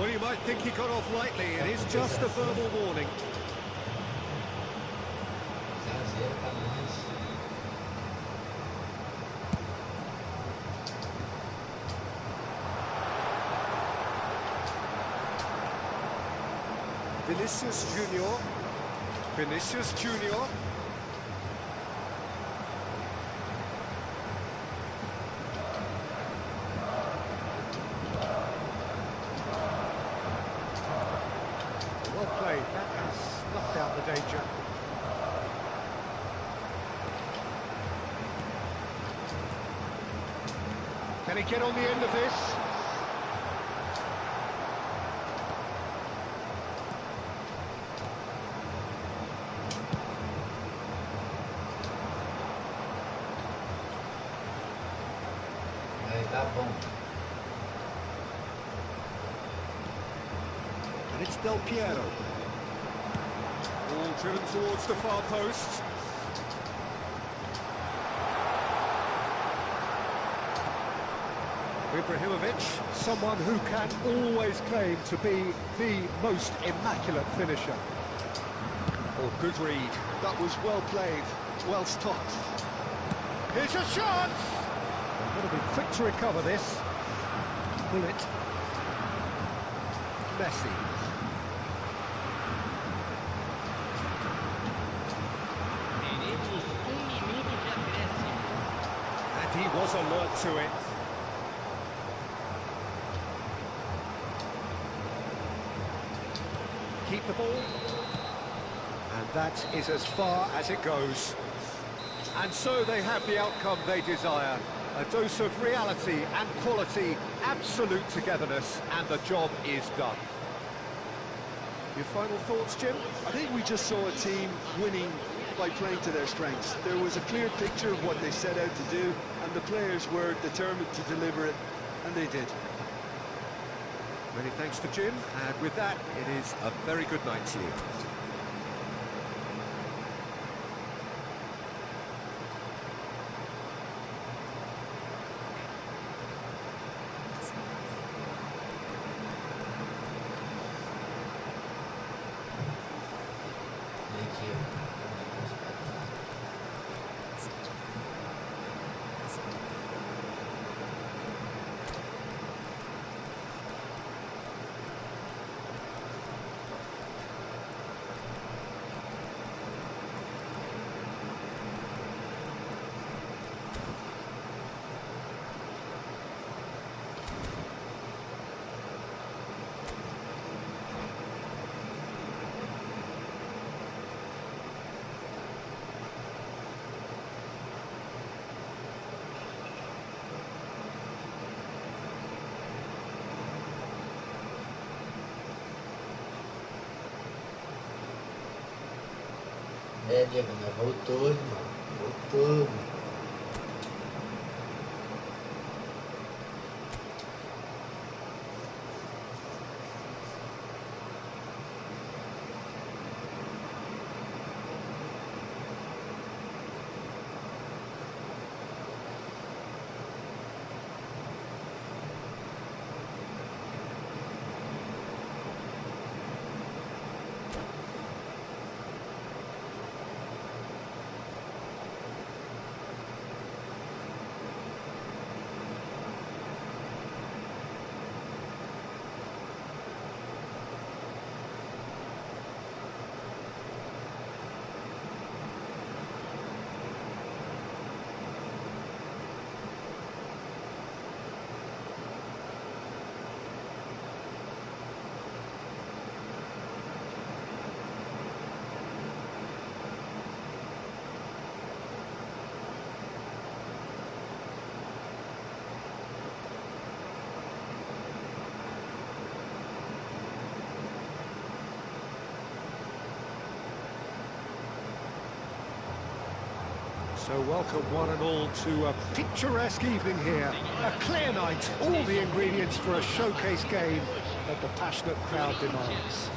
Well, you might think he got off lightly. It is just a verbal warning. Vinicius Junior. Vinicius Junior. Well played. That has snuffed out the danger. Can he get on the end of this? Tá bom. And it's Del Piero. Ball driven towards the far post. Ibrahimovic, someone who can always claim to be the most immaculate finisher. Oh, good read. That was well played, well stopped. Here's a chance! They've got to be quick to recover this. Bullet. Messi. Teremos 1 minuto de acréscimo. And he was alert to it. Keep the ball. And that is as far as it goes. And so they have the outcome they desire. A dose of reality and quality, absolute togetherness, and the job is done. Your final thoughts, Jim? I think we just saw a team winning by playing to their strengths. There was a clear picture of what they set out to do, and the players were determined to deliver it, and they did. Many thanks to Jim, and with that, it is a very good night to you. É, Diego, né? Voltou, irmão. Voltou. So welcome one and all to a picturesque evening here. A clear night, all the ingredients for a showcase game that the passionate crowd demands.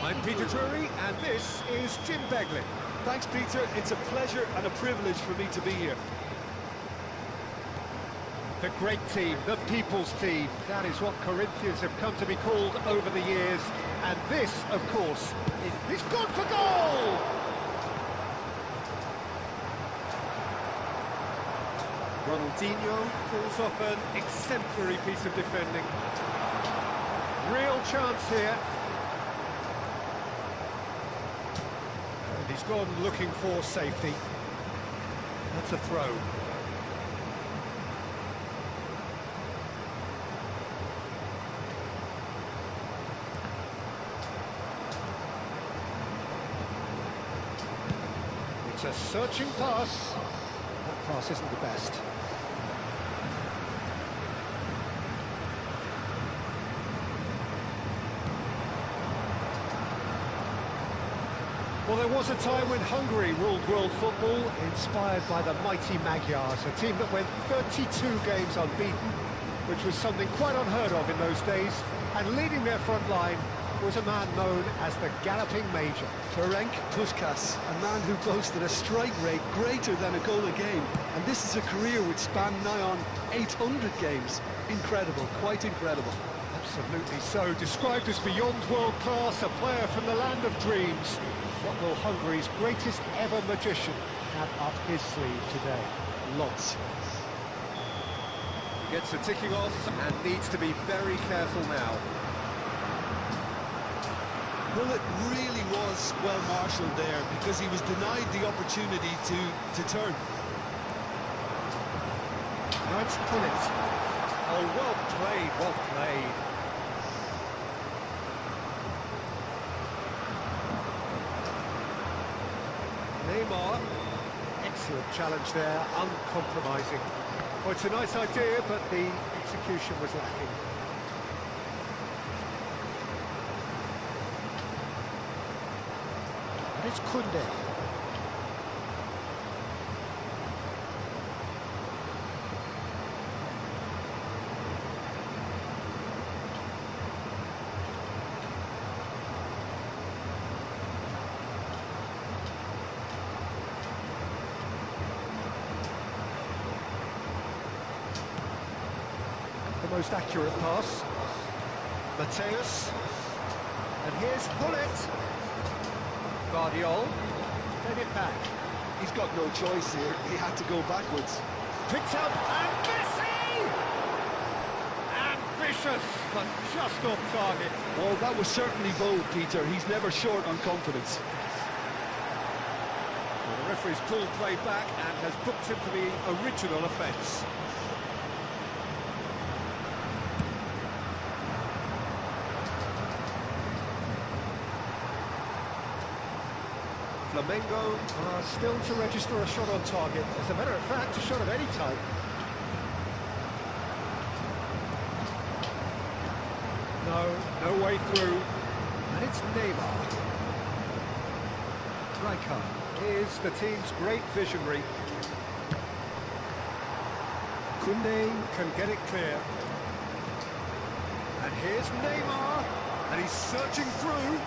I'm Peter Drury, and this is Jim Beglin. Thanks, Peter. It's a pleasure and a privilege for me to be here. The great team, the people's team, that is what Corinthians have come to be called over the years. And this, of course, is good for goal! Ronaldinho pulls off an exemplary piece of defending. Real chance here. And he's gone looking for safety. That's a throw. It's a searching pass. That pass isn't the best. Well, there was a time when Hungary ruled world football, inspired by the mighty Magyars, a team that went 32 games unbeaten, which was something quite unheard of in those days, and leading their front line was a man known as the Galloping Major. Ferenc Puskás, a man who boasted a strike rate greater than a goal a game, and this is a career which spanned nigh on 800 games. Incredible, quite incredible. Absolutely so, described as beyond world class, a player from the land of dreams. What will Hungary's greatest ever magician have up his sleeve today? Lots. Gets the ticking off and needs to be very careful now. Well, it really was well marshalled there because he was denied the opportunity to turn. Now it's Pullet. Oh, well played, well played. Neymar, excellent challenge there, uncompromising. Well, it's a nice idea, but the execution was lacking. And it's Kunde. The most accurate pass. Mateus. And here's Pullet. Guardiol. Get it back. He's got no choice here. He had to go backwards. Picked up and Messi! Ambitious, but just off target. Well, that was certainly bold, Peter. He's never short on confidence. Well, the referee's pulled play back and has booked him for the original offence. Flamengo are still to register a shot on target. As a matter of fact, a shot of any type. No way through. And it's Neymar. Rijkaard is the team's great visionary. Kunde can get it clear. And here's Neymar. And he's searching through.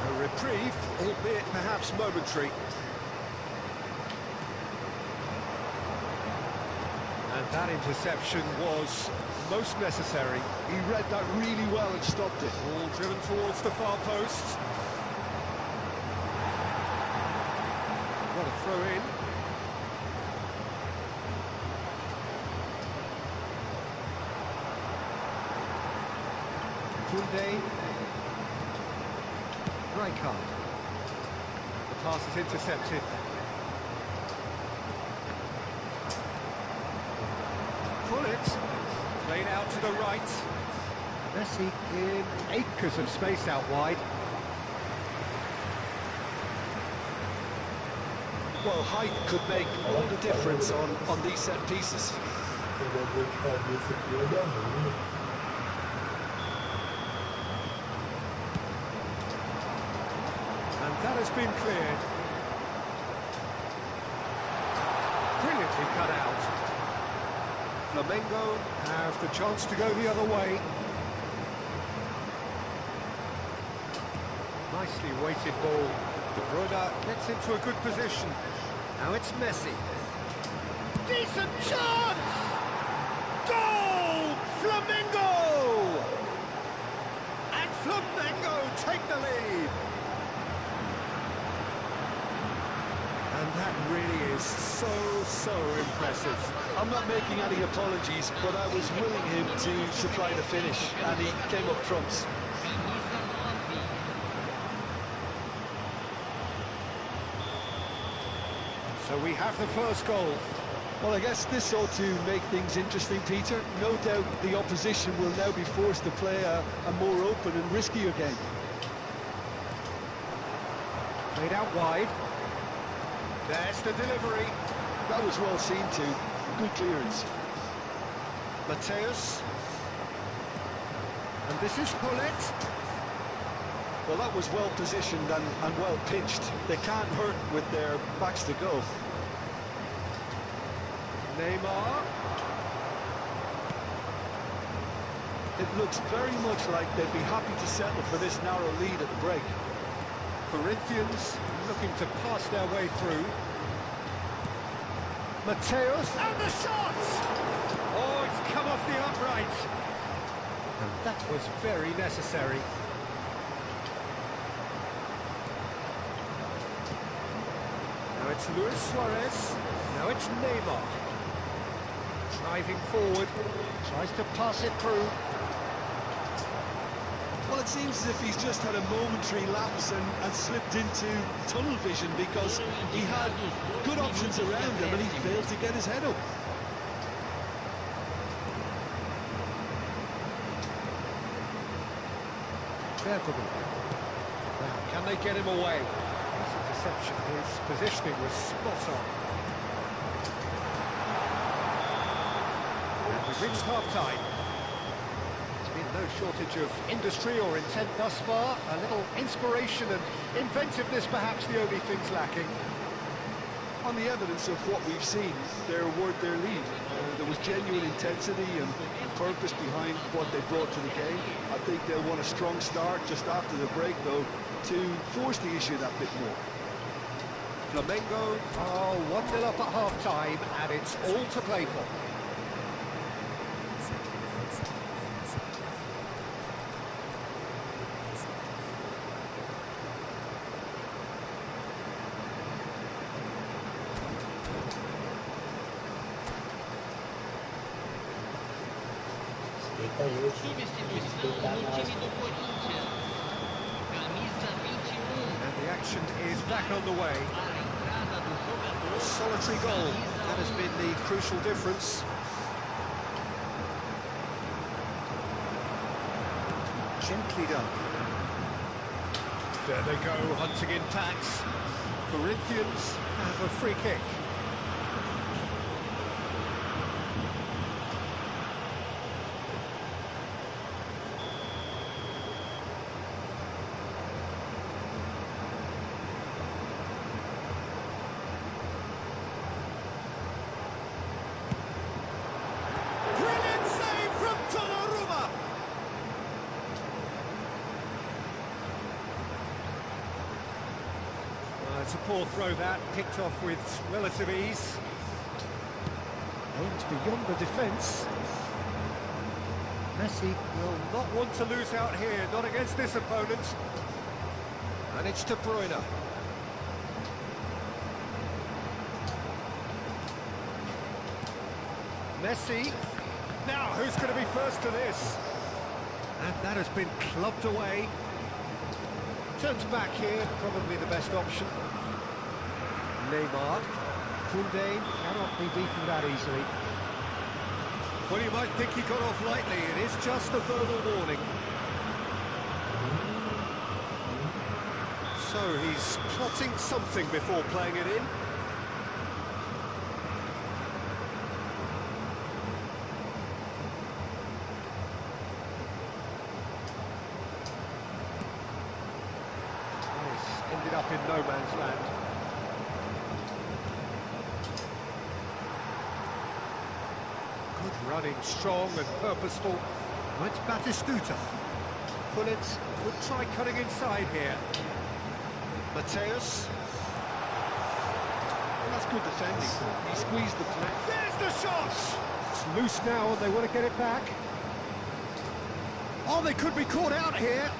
A reprieve, albeit perhaps momentary. And that interception was most necessary. He read that really well and stopped it. All driven towards the far post. What a throw in. Kunde. Rijkaard. The pass is intercepted. Pullet. Played out to the right. Messi in acres of space out wide. Well, height could make all the difference on these set pieces. And that has been cleared. Brilliantly cut out. Flamengo have the chance to go the other way. Nicely weighted ball. De Bruyne gets into a good position. Now it's Messi. Decent chance! Goal! Flamengo! And Flamengo take the lead. And that really is so impressive. I'm not making any apologies, but I was willing him to supply the finish, and he came up trumps. So we have the first goal. Well, I guess this ought to make things interesting, Peter. No doubt the opposition will now be forced to play a more open and riskier game. Played out wide. There's the delivery. That was well seen too. Good clearance. Mateus. And this is Pullet. Well, that was well positioned and well pitched. They can't hurt with their backs to goal. Neymar. It looks very much like they'd be happy to settle for this narrow lead at the break. Corinthians looking to pass their way through. Mateus, and the shot! Oh, it's come off the upright. And that was very necessary. Now it's Luis Suarez. Now it's Neymar. Driving forward, tries to pass it through. Well, it seems as if he's just had a momentary lapse and slipped into tunnel vision because he had good options around him and he failed to get his head up. Can they get him away? His interception, his positioning was spot on. And we've reached half-time. There's been no shortage of industry or intent thus far. A little inspiration and inventiveness perhaps the only things lacking. On the evidence of what we've seen, they're worth their lead. There was genuine intensity and purpose behind what they brought to the game. I think they'll want a strong start just after the break, though, to force the issue that bit more. Flamengo are 1-0 up at half-time, and it's all to play for. Substituição no time do Corinthians. Camisa 21. And the action is back on the way. A entrada do jogador. Solitary goal. That has been the crucial difference. Gently done. There they go, hunting in packs. Corinthians have a free kick. It's a poor throw that, picked off with relative ease. Aimed beyond the defence. Messi will not want to lose out here, not against this opponent. And it's De Bruyne. Messi. Now, who's going to be first to this? And that has been clubbed away. Turns back here, probably the best option. Neymar. Koundé cannot be beaten that easily. Well, you might think he got off lightly. It is just a verbal warning. So he's plotting something before playing it in. Ended up in no man's land. Good running, strong and purposeful. Now it's Batistuta. Pullet would try cutting inside here. Mateus. Well, that's good defending. He squeezed the play. There's the shot! It's loose now and they want to get it back. Oh, they could be caught out here.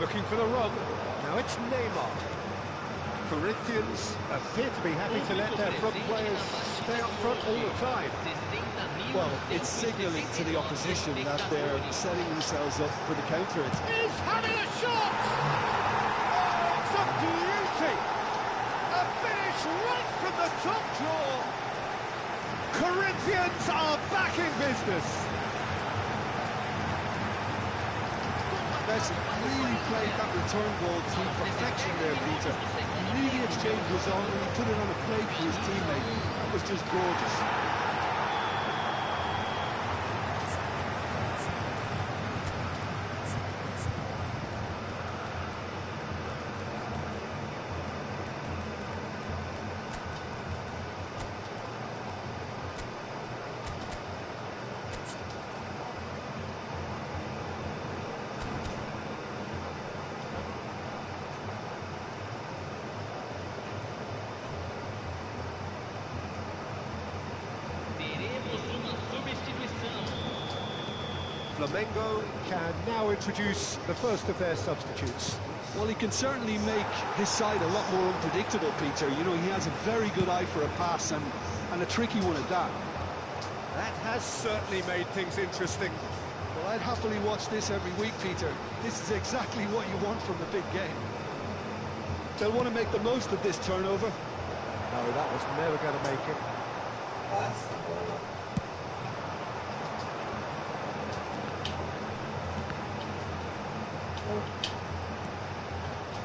Looking for the run. Now it's Neymar. Corinthians appear to be happy to let their front players stay up front all the time. Well, it's signalling to the opposition that they're setting themselves up for the counter. He's having a shot! Oh, it's a beauty! A finish right from the top draw. Corinthians are back in business. impressive. Really played that return ball to perfection there, Peter. He knew the exchange was on and he put it on a plate for his teammate. That was just gorgeous. Flamengo can now introduce the first of their substitutes. Well, he can certainly make his side a lot more unpredictable, Peter. You know, he has a very good eye for a pass and a tricky one at that. That has certainly made things interesting. Well, I'd happily watch this every week, Peter. This is exactly what you want from a big game. They'll want to make the most of this turnover. No, that was never going to make it.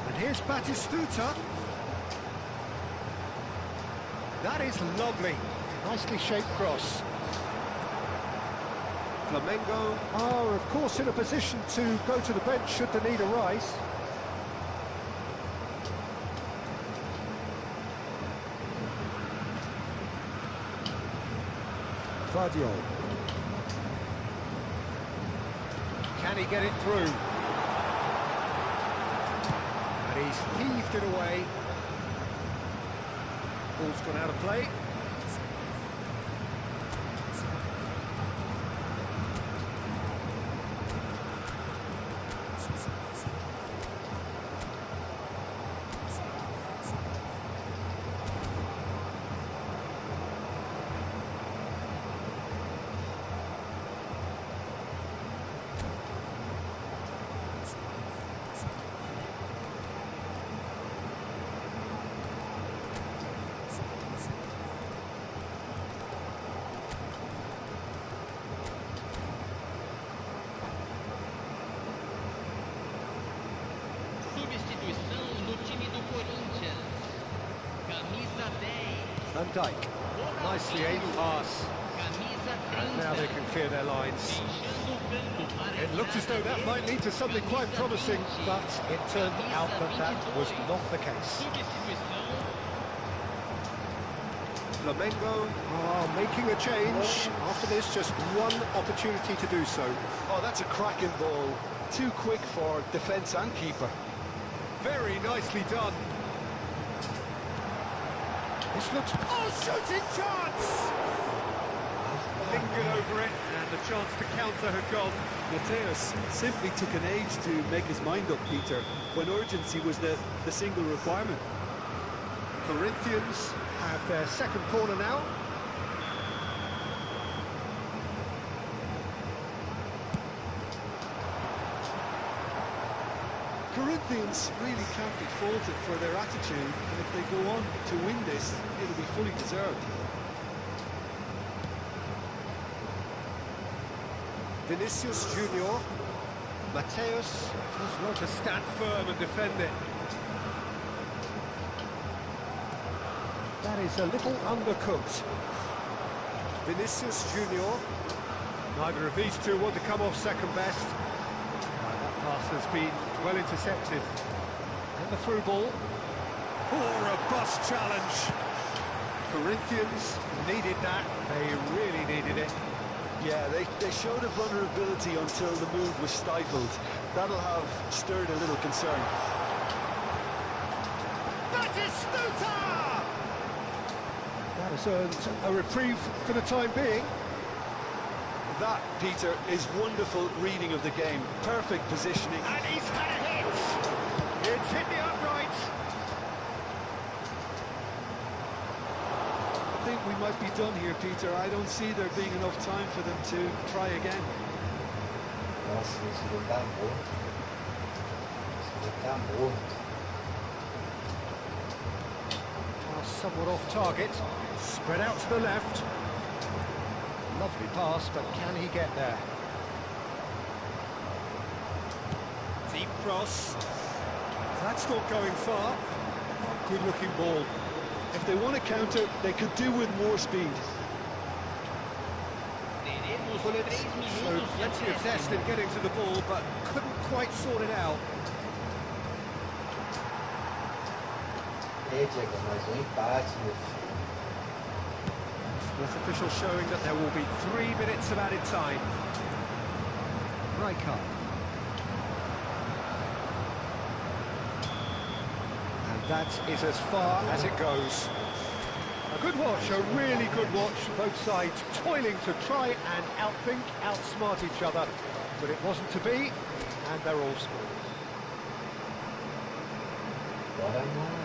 And here's Batistuta. That is lovely. Nicely shaped cross. Flamengo are, of course, in a position to go to the bench should the need arise. Vardio. Can he get it through? And he's heaved it away. Ball's gone out of play. Van Dijk, nicely aimed pass, and now they can clear their lines. It looked as though that might lead to something quite promising, but it turned out that that was not the case. Flamengo are making a change. After this, just one opportunity to do so. Oh, that's a cracking ball. Too quick for defence and keeper. Very nicely done. This looks... Oh, shooting chance! Lingered over it, and the chance to counter had gone. Mateus simply took an age to make his mind up, Peter, when urgency was the single requirement. Corinthians have their second corner now. Corinthians really can't be faulted for their attitude, and if they go on to win this, it'll be fully deserved. Vinicius Junior. Mateus does want to stand firm and defend it. That is a little undercooked. Vinicius Junior. Neither of these two want to come off second best. That pass has been well intercepted. And the through ball. Oh, robust challenge. Corinthians needed that. They really needed it. Yeah, they showed a vulnerability until the move was stifled. That'll have stirred a little concern. Batistuta! That has earned a reprieve for the time being. That, Peter, is wonderful reading of the game. Perfect positioning. And he's had a hit! It's hit the uprights. I think we might be done here, Peter. I don't see there being enough time for them to try again. Nossa, esse jogo tá morto. Esse jogo tá morto. Somewhat off target. Spread out to the left. Lovely pass, but can he get there? Deep cross. That's not going far. Good looking ball. If they want to counter, they could do with more speed. Teremos Well, 3 showed minutos de plenty of zest in acréscimo. getting to the ball, but couldn't quite sort it out. Ei, Diego, mais um empate, meu filho. Sport official showing that there will be 3 minutes of added time. Rijkaard. And that is as far as it goes. A good watch, a really good watch. Both sides toiling to try and outthink, outsmart each other. But it wasn't to be, and they're all scored. Bora nós.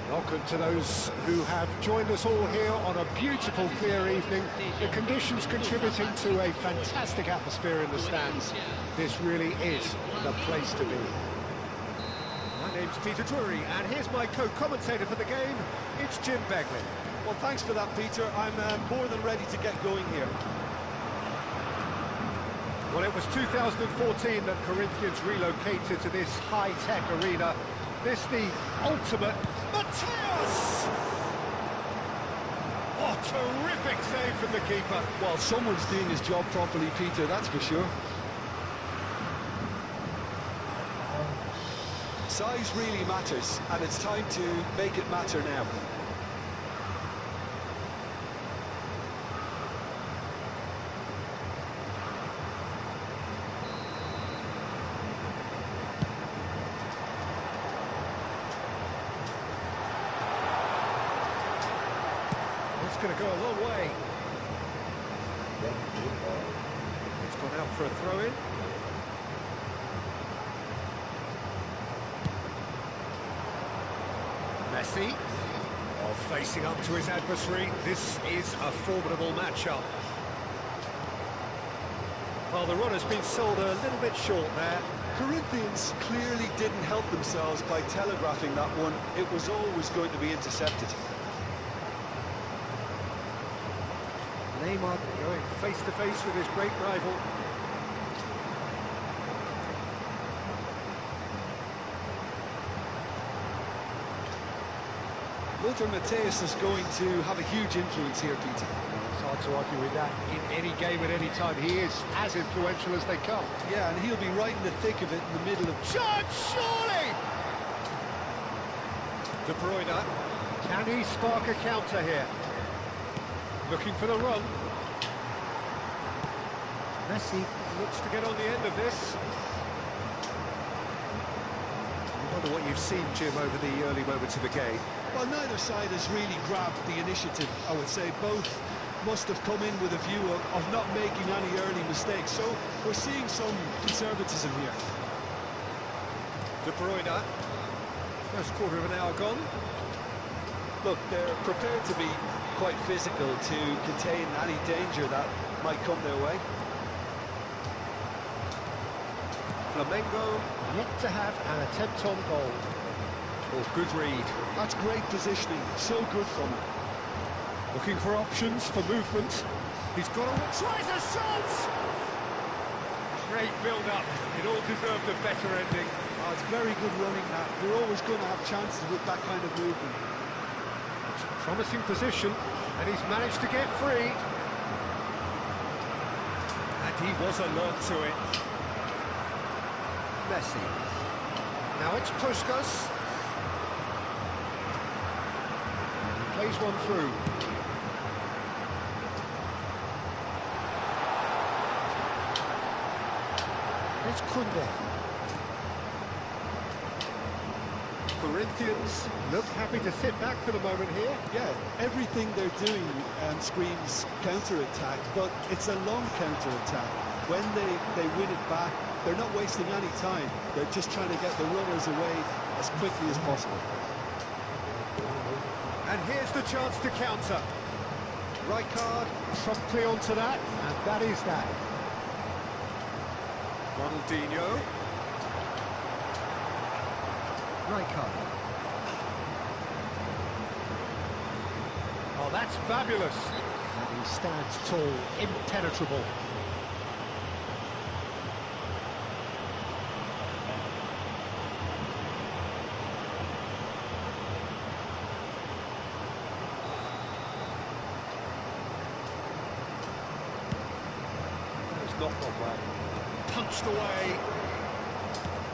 Welcome to those who have joined us all here on a beautiful, clear evening. The conditions contributing to a fantastic atmosphere in the stands. This really is the place to be. My name's Peter Drury, and here's my co-commentator for the game. It's Jim Begley. Well, thanks for that, Peter. I'm more than ready to get going here. Well, it was 2014 that Corinthians relocated to this high-tech arena. This the ultimate Mateus! Oh, terrific save from the keeper. Well, someone's doing his job properly, Peter, that's for sure. Size really matters, and it's time to make it matter now. It's going to go a long way. It's gone out for a throw-in. Messi, while facing up to his adversary. This is a formidable matchup. Well, the run has been sold a little bit short there. Corinthians clearly didn't help themselves by telegraphing that one. It was always going to be intercepted. Neymar going face-to-face with his great rival. Lothar Matthäus is going to have a huge influence here, Peter. It's hard to argue with that in any game at any time. He is as influential as they come. Yeah, and he'll be right in the thick of it in the middle of... Shot, surely! De Bruyne. Can he spark a counter here? Looking for the run. Messi looks to get on the end of this. I wonder what you've seen, Jim, over the early moments of the game. Well, neither side has really grabbed the initiative, I would say. Both must have come in with a view of not making any early mistakes. So we're seeing some conservatism here. De Bruyne. First quarter of an hour gone. Look, they're prepared to be quite physical to contain any danger that might come their way. Flamengo yet to have an attempt on goal. Oh, good read. That's great positioning, so good from him. Looking for options for movement. He's got a... Tries a shot! Great build-up. It all deserved a better ending. Oh, it's very good running that. You're always going to have chances with that kind of movement. It's a promising position, and he's managed to get free. And he was alert to it. Messi. Now it's Puskas. Plays one through. It's Kunde. Corinthians look happy to sit back for the moment here. Yeah, everything they're doing screams counter-attack, but it's a long counter-attack. When they win it back, they're not wasting any time. They're just trying to get the runners away as quickly as possible. And here's the chance to counter. Rijkaard promptly onto that, and that is that. Ronaldinho. Rijkaard. Oh, that's fabulous. And he stands tall, impenetrable. Not gone well. Punched away.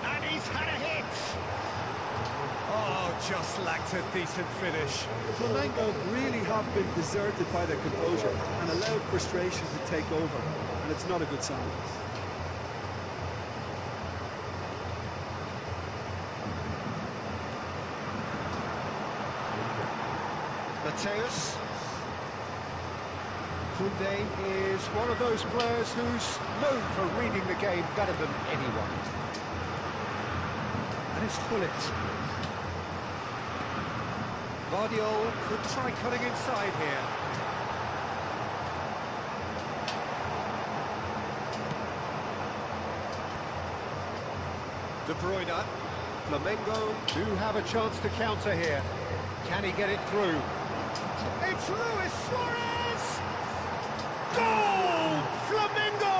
And he's had a hit. Oh, just lacked a decent finish. Flamengo really have been deserted by their composure and allowed frustration to take over, and it's not a good sign. Matthäus. Kunde is one of those players who's known for reading the game better than anyone. And it's Gullit. Guardiola could try cutting inside here. De Bruyne. Flamengo do have a chance to counter here. Can he get it through? It's Luis Suarez! Goal! Flamengo!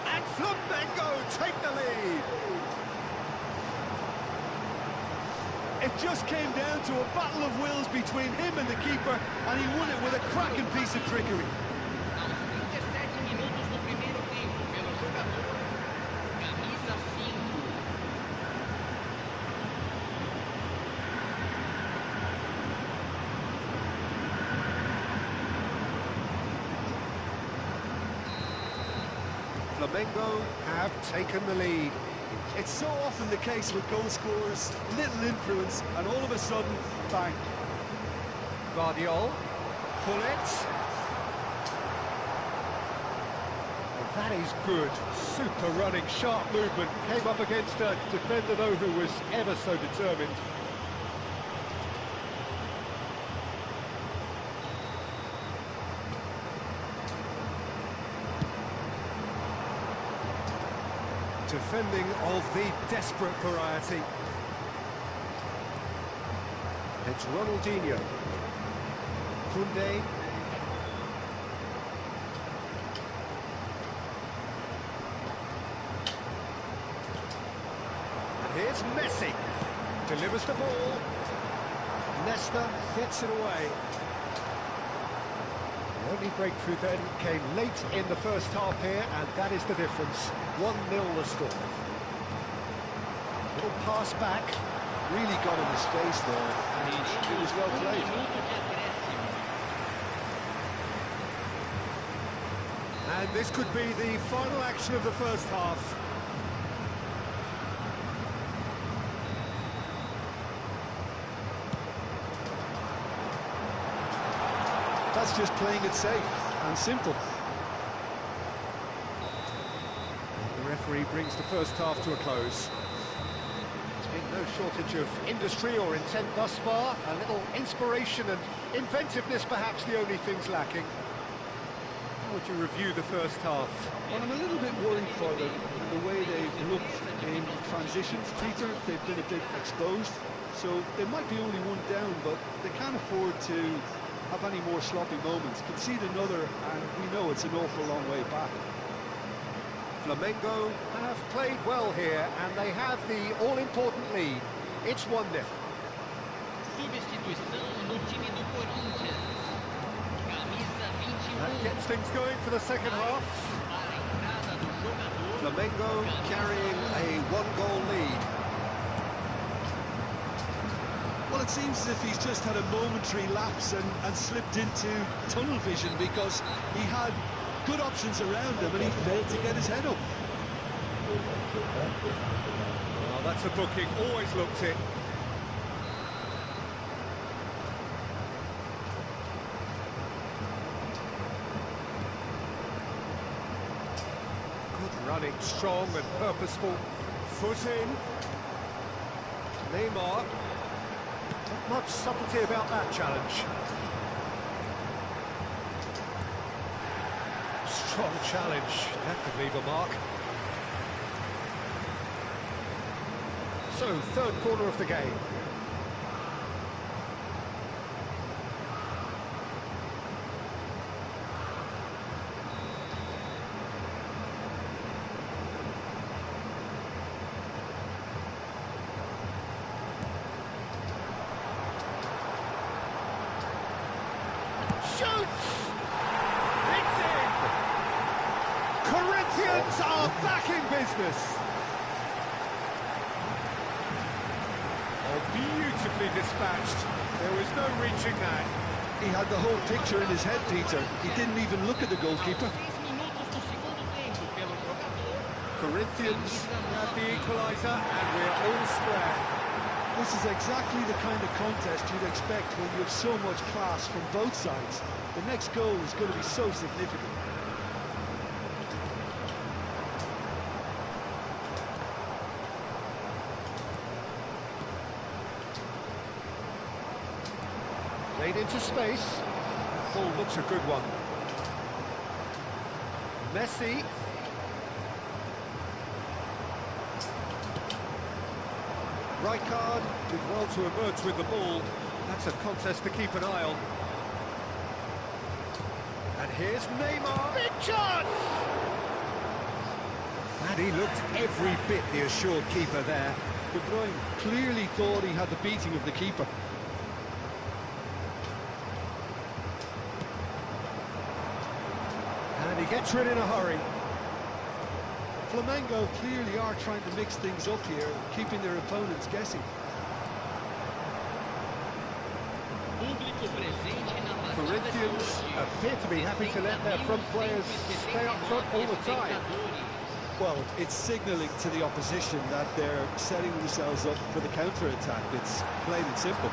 And Flamengo take the lead. It just came down to a battle of wills between him and the keeper, and he won it with a cracking piece of trickery. Aos 37 minutos do primeiro tempo, pelo jogador, camisa 5. Flamengo have taken the lead. It's so often the case with goal scorers, little influence, and all of a sudden, bang. Guardiola, pull it. And that is good. Super running, sharp movement. Came up against a defender, though, who was ever so determined. Defending of the desperate variety. It's Ronaldinho. Koundé. And here's Messi. Delivers the ball. Nesta gets it away. The only breakthrough then came late in the first half here, and that is the difference. 1-0 the score. Little pass back. Really got in his face there, and it was well played. And this could be the final action of the first half. That's just playing it safe and simple. The referee brings the first half to a close. There's been no shortage of industry or intent thus far. A little inspiration and inventiveness, perhaps the only things lacking. How would you review the first half? Well, I'm a little bit worried for them and the way they've looked in transitions, Peter. They've been a bit exposed, so they might be only one down, but they can't afford to have any more sloppy moments. Concede another, and we know it's an awful long way back. Flamengo have played well here, and they have the all-important lead. It's 1-0. Substituição no time do Corinthians. Camisa 21. That gets things going for the second half. Para a entrada do jogador. Flamengo carrying a 1-goal lead. Well, it seems as if he's just had a momentary lapse and slipped into tunnel vision, because he had good options around him and he failed to get his head up. Well, that's a booking, always looked it. Good running, strong and purposeful. Foot in. Neymar. Not much subtlety about that challenge. Strong challenge. That could leave a mark. So, third corner of the game. Shoots! It's in! Corinthians are back in business! Oh, beautifully dispatched. There was no reaching that. He had the whole picture in his head, Peter. He didn't even look at the goalkeeper. 6 minutos do segundo tempo pelo jogador. Corinthians have the equaliser, and we're all square. This is exactly the kind of contest you'd expect when you have so much class from both sides. The next goal is going to be so significant. Played into space. Ball looks a good one. Messi. Rijkaard did well to emerge with the ball. That's a contest to keep an eye on. And here's Neymar. Big chance! And he looked every bit the assured keeper there. De Bruyne clearly thought he had the beating of the keeper. And he gets rid in a hurry. Flamengo clearly are trying to mix things up here, keeping their opponents guessing. Público presente na partida de Corinthians hoje. appear to be happy to let their front players stay up front all the time. Well, it's signalling to the opposition that they're setting themselves up for the counter-attack. It's plain and simple.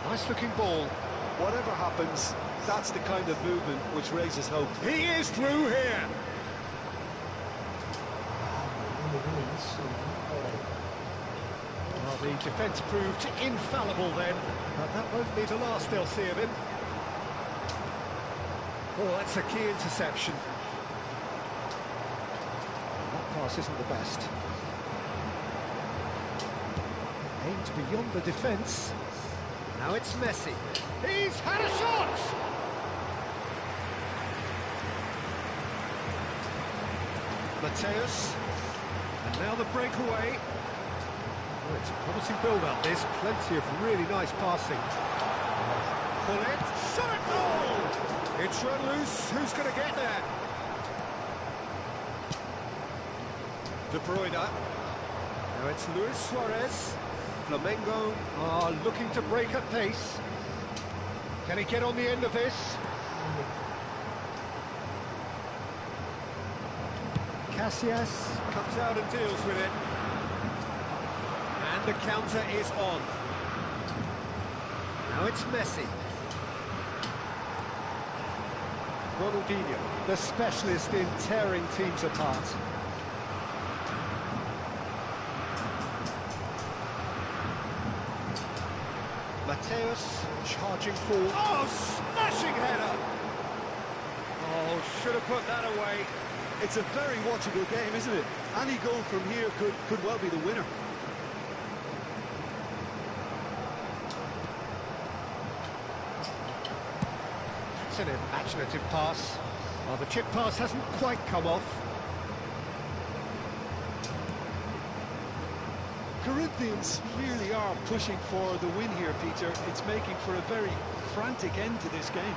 Nice-looking ball. Whatever happens, that's the kind of movement which raises hope. He is through here. Well, the defence proved infallible then, but that won't be the last they'll see of him. Oh, that's a key interception. That pass isn't the best. Aimed beyond the defence. Now it's Messi. He's had a shot! Mateus. And now the breakaway. Oh, it's a promising build-up, this. Plenty of really nice passing. Pull it. Shot it! Goal! It's run loose. Who's going to get there? De Bruyne. Now it's Luis Suarez. Flamengo are looking to break at pace. Can he get on the end of this? Casillas comes out and deals with it. And the counter is on. Now it's Messi. Ronaldinho, the specialist in tearing teams apart. Mateus charging forward. Oh, smashing header! Oh, should have put that away. It's a very watchable game, isn't it? Any goal from here could well be the winner. It's an imaginative pass. Well, the chip pass hasn't quite come off. Corinthians clearly are pushing for the win here, Peter. It's making for a very frantic end to this game.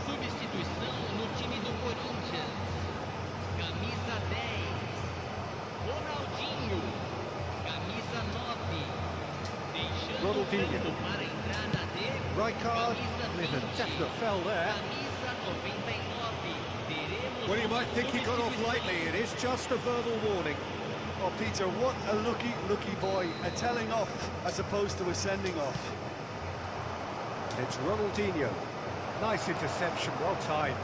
Substituição no time do Corinthians. Camisa 10. Ronaldinho. Camisa 9. Deixando o campo para entrar na D. Right card, with a definite foul there. Camisa 99. Teremos Well, you might think he got off lightly. It is just a verbal warning. Oh, Peter, what a lucky boy. A telling off as opposed to a sending off. It's Ronaldinho. Nice interception, well timed.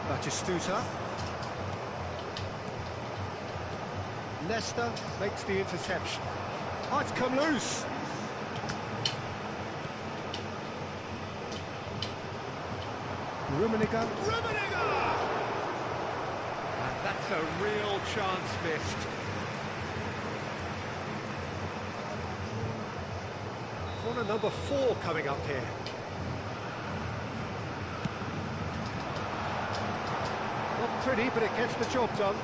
Batistuta. Leicester makes the interception. Oh, it's come loose. Rummenigge. And that's a real chance missed. Corner number 4 coming up here. Not pretty, but it gets the job done.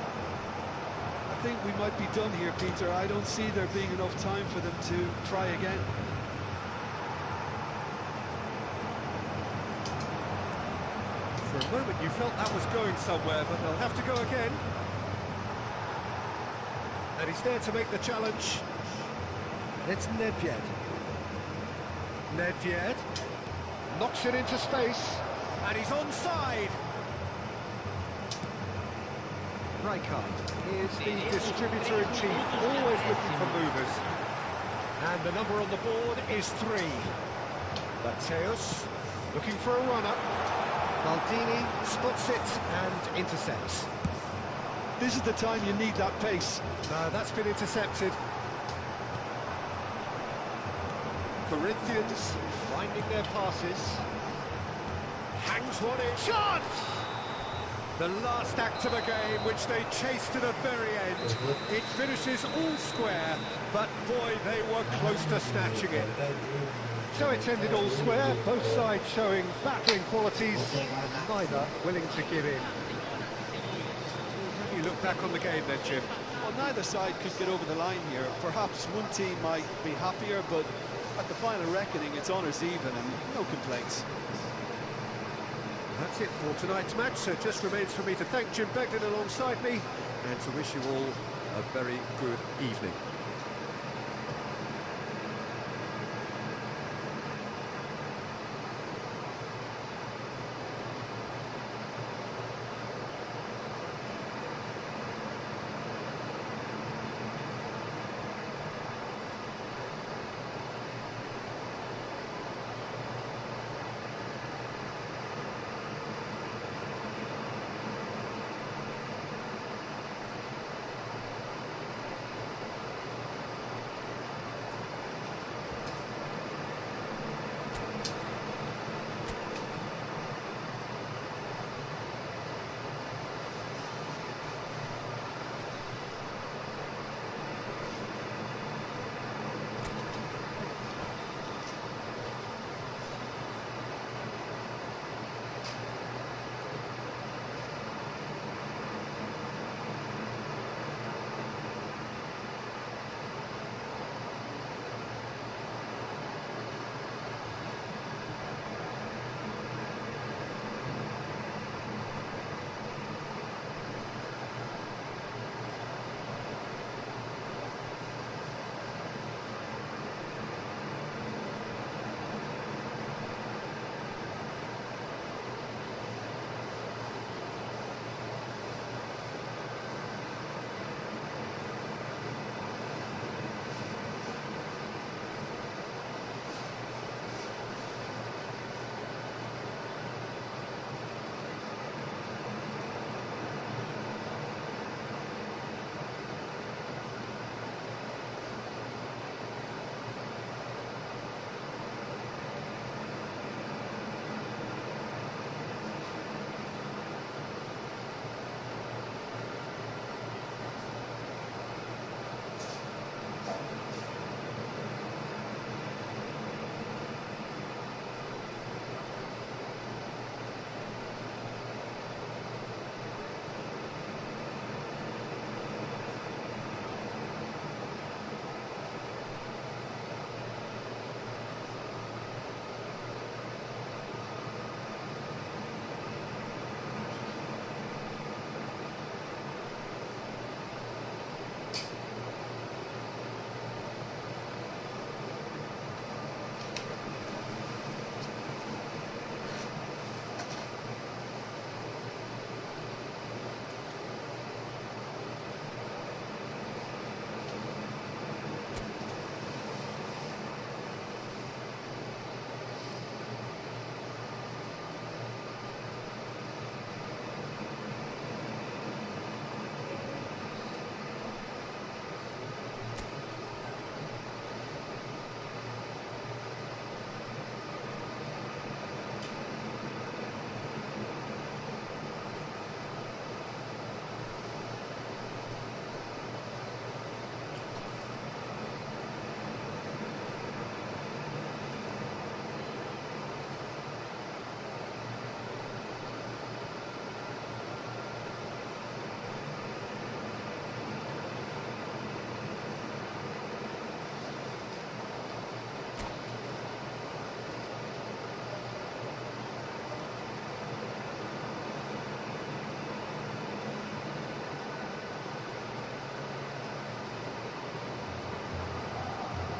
I think we might be done here, Peter. I don't see there being enough time for them to try again. For a moment you felt that was going somewhere, but they'll have to go again. And he's there to make the challenge. It's Nedved. Nedved knocks it into space, and he's onside. Rijkaard is the distributor-in-chief, always looking for movers. And the number on the board is 3. Mateus looking for a runner. Maldini spots it and intercepts. This is the time you need that pace. No, that's been intercepted. Corinthians finding their passes. Hangs one in. Shot! The last act of a game, which they chased to the very end. It finishes all square, but boy, they were close to snatching it. So it's ended all square, both sides showing battling qualities, and neither willing to give in. How do you look back on the game then, Jim? Well, neither side could get over the line here. Perhaps one team might be happier, but at the final reckoning, it's honours even and no complaints. That's it for tonight's match, so it just remains for me to thank Jim Begden alongside me and to wish you all a very good evening.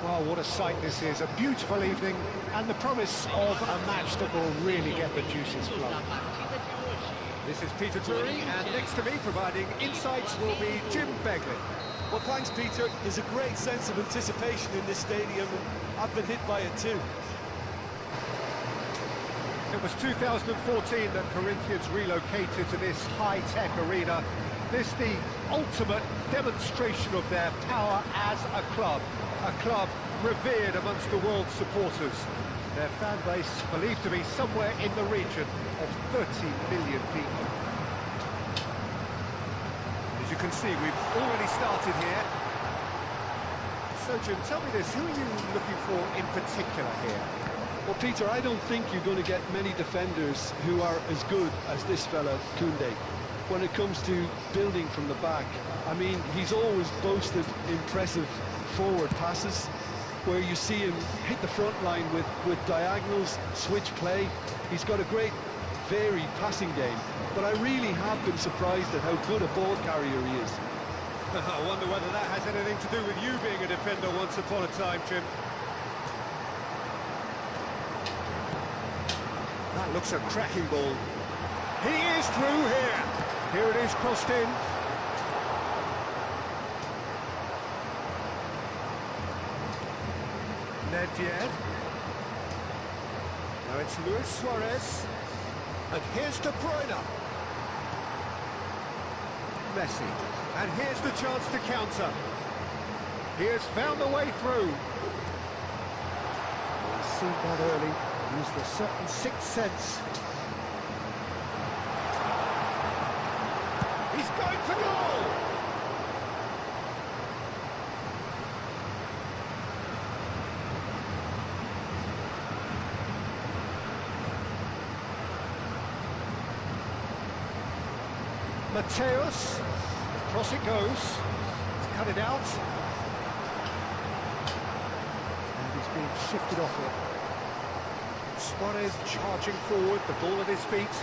Well, what a sight this is, a beautiful evening, and the promise of a match that will really get the juices flowing. Da partida de hoje. This is Peter Drury, and next to me providing insights will be Jim Begley. Well, thanks, Peter. There's a great sense of anticipation in this stadium, and I've been hit by it too. It was 2014 that Corinthians relocated to this high-tech arena. This the ultimate demonstration of their power as a club revered amongst the world's supporters. Their fan base believed to be somewhere in the region of 30 million people. As you can see, we've already started here. So, Jim, tell me this, who are you looking for in particular here? Well, Peter, I don't think you're going to get many defenders who are as good as this fella, Koundé. When it comes to building from the back, I mean, he's always boasted impressive forward passes, where you see him hit the front line with diagonals, switch play. He's got a great, varied passing game, but I really have been surprised at how good a ball carrier he is. I wonder whether that has anything to do with you being a defender once upon a time, Jim. That looks a cracking ball. He is through here. Here it is, crossed in. Nedved. Now it's Luis Suarez. And here's De Bruyne. Messi. And here's the chance to counter. He has found the way through. He's seen that early. Used a certain sixth sense. He's going for goal! Mateus, across it goes, he's cut it out, and he's being shifted off it. Suarez charging forward, the ball at his feet.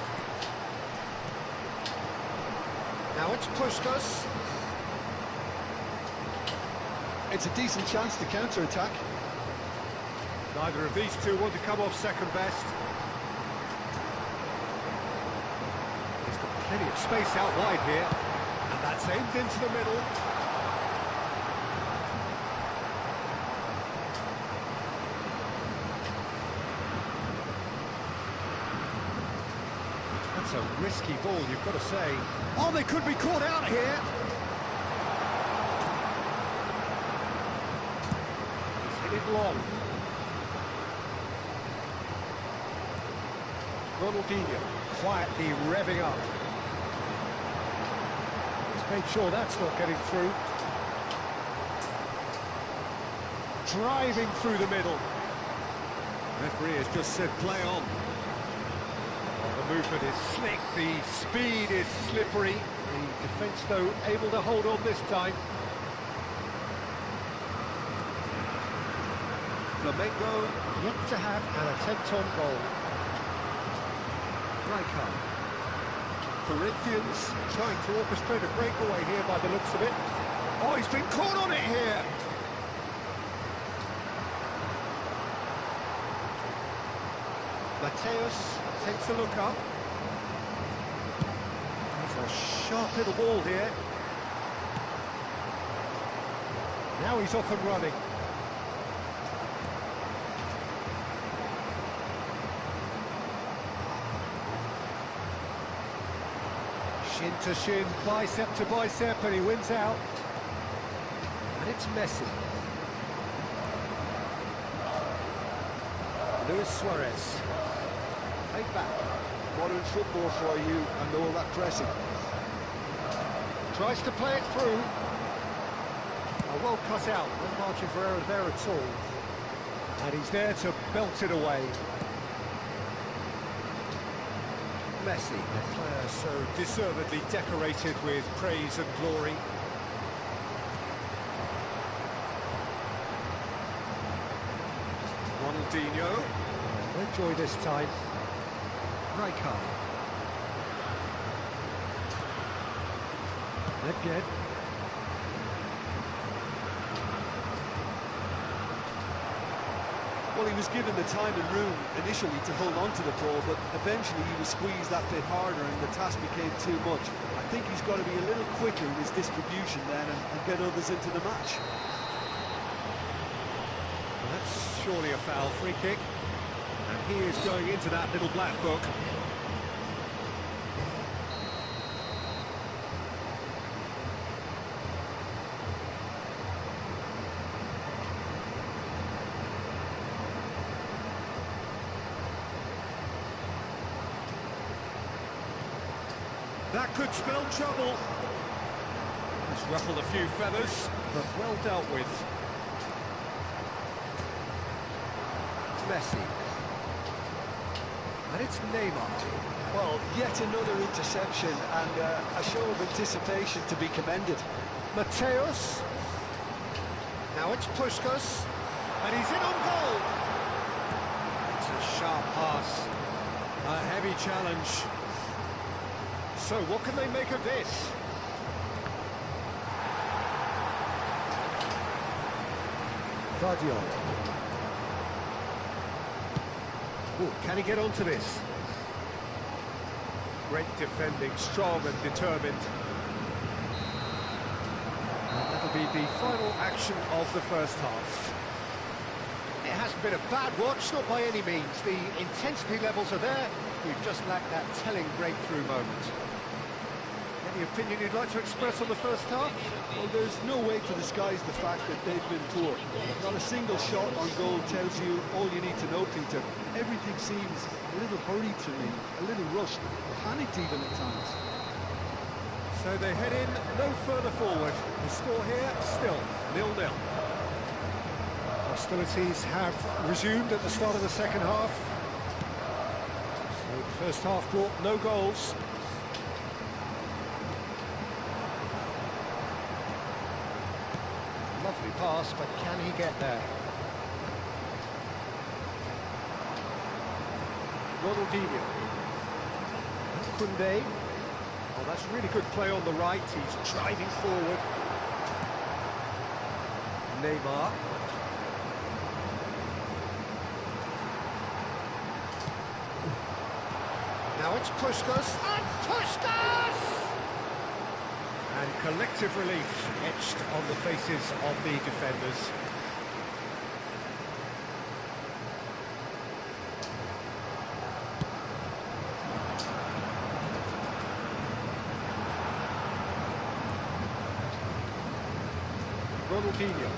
Now it's Puskas. It's a decent chance to counter-attack. Neither of these two want to come off second best. He's got plenty of space out wide here, and that's aimed into the middle. That's a risky ball, you've got to say. Oh, they could be caught out here. He's hit it long. Ronaldinho quietly revving up. He's made sure that's not getting through. Driving through the middle. Referee has just said play on. The movement is slick, the speed is slippery. The defence, though, able to hold on this time. Flamengo yet to have an attempt on goal. Rijkaard. Corinthians trying to orchestrate a breakaway here by the looks of it. Oh, he's been caught on it here. Mateus takes a look up. There's a sharp little ball here. Now he's off and running. Shin to shin, bicep to bicep, and he wins out. And it's Messi. Luis Suarez. Take back. Modern football for you, and all that pressing. Tries to play it through. Well cut out, no margin for error there at all. And he's there to belt it away. Messi, a player so deservedly decorated with praise and glory. Ronaldinho. No joy this time. Rijkaard. Nedved. Well, he was given the time and room initially to hold on to the ball, but eventually he was squeezed that bit harder and the task became too much. I think he's got to be a little quicker in his distribution then and get others into the match. Well, that's surely a foul. Free kick. And he is going into that little black book. That could spell trouble. It's ruffled a few feathers, but well dealt with. Messi. And it's Neymar. Well, yet another interception and a show of anticipation to be commended. Mateus. Now it's Puskas. And he's in on goal. It's a sharp pass. A heavy challenge. So what can they make of this? Guardiola. Oh, can he get onto this? Great defending, strong and determined. And that'll be the final action of the first half. It hasn't been a bad watch, not by any means. The intensity levels are there. We've just lacked that telling breakthrough moment. Any opinion you'd like to express on the first half? Well, there's no way to disguise the fact that they've been poor. Not a single shot on goal tells you all you need to know, Peter. Everything seems a little hurried to me, a little rushed, panicked even at times. So they head in no further forward. The score here still 0-0. Hostilities have resumed at the start of the second half. So the first half brought no goals. Lovely pass, but can he get there? Ronaldinho. Koundé. Oh, that's really good play on the right. He's driving forward. Neymar. Now it's Puskas. And Puskas! And collective relief etched on the faces of the defenders. Ronaldinho.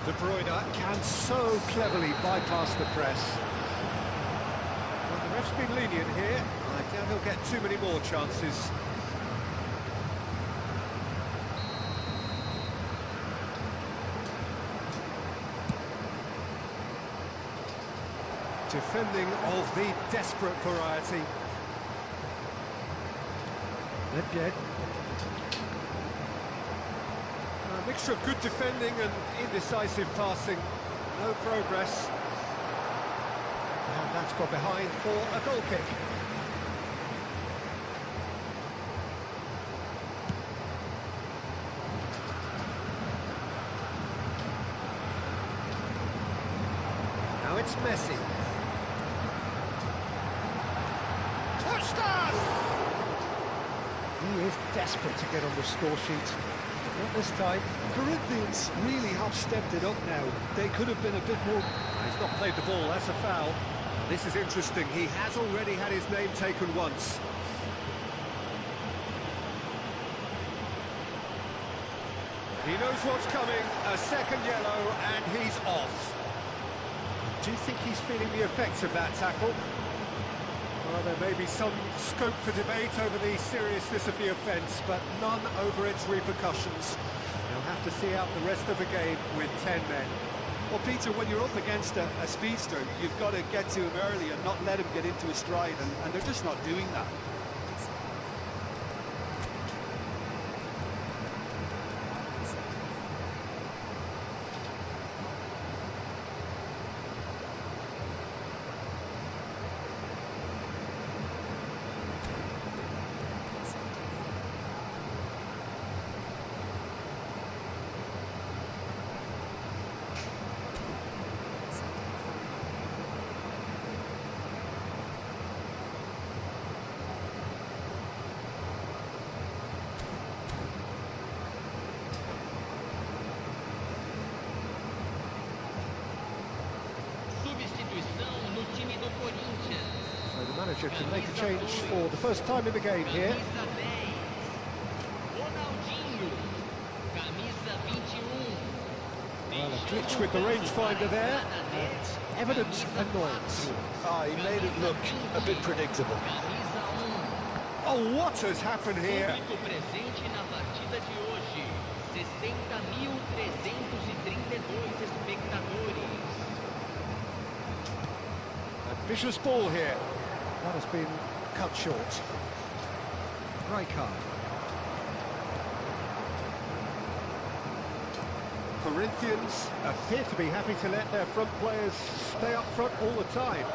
De Bruyne can so cleverly bypass the press. Well, the ref's been lenient here. I doubt he'll get too many more chances. Defending of the desperate variety. Nedved. A mixture of good defending and indecisive passing. No progress. And that's got behind for a goal kick. Now it's Messi. He is desperate to get on the score sheet. Not this time. Corinthians really have stepped it up now. They could have been a bit more... He's not played the ball, that's a foul. This is interesting. He has already had his name taken once. He knows what's coming. A second yellow, and he's off. Do you think he's feeling the effects of that tackle? Well, there may be some scope for debate over the seriousness of the offence, but none over its repercussions. They'll have to see out the rest of the game with 10 men. Well, Peter, when you're up against a speedster, you've got to get to him early and not let him get into his stride, and they're just not doing that. manager can make a change for the first time in the game here. Camisa 10. Ronaldinho. Camisa 21. Glitch with the rangefinder there, and evident annoyance. He made it look a bit predictable. Camisa 1. Oh, what has happened here? Público presente na partida de hoje. 60.332 espectadores. A vicious ball here. That has been cut short. Rijkaard. Corinthians appear to be happy to let their front players stay up front all the time.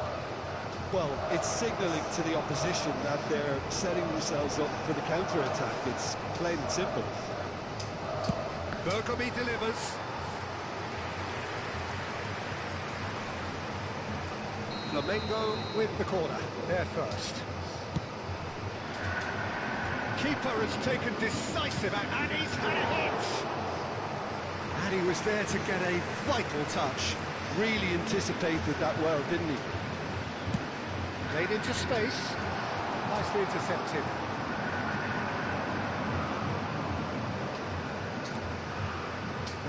Well, it's signalling to the opposition that they're setting themselves up for the counter-attack. It's plain and simple. Bergomi delivers. Flamengo with the corner. They're first. Keeper has taken decisive action, and he's had a hit! And he was there to get a vital touch. Really anticipated that well, didn't he? Played into space. Nicely intercepted.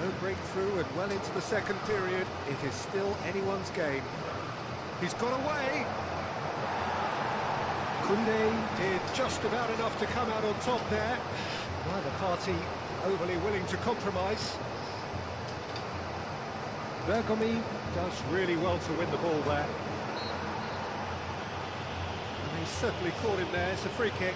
No breakthrough, and well into the second period, it is still anyone's game. He's got away. Koundé did just about enough to come out on top there. Neither party overly willing to compromise. Bergomi does really well to win the ball there. And he certainly caught him there. It's a free kick.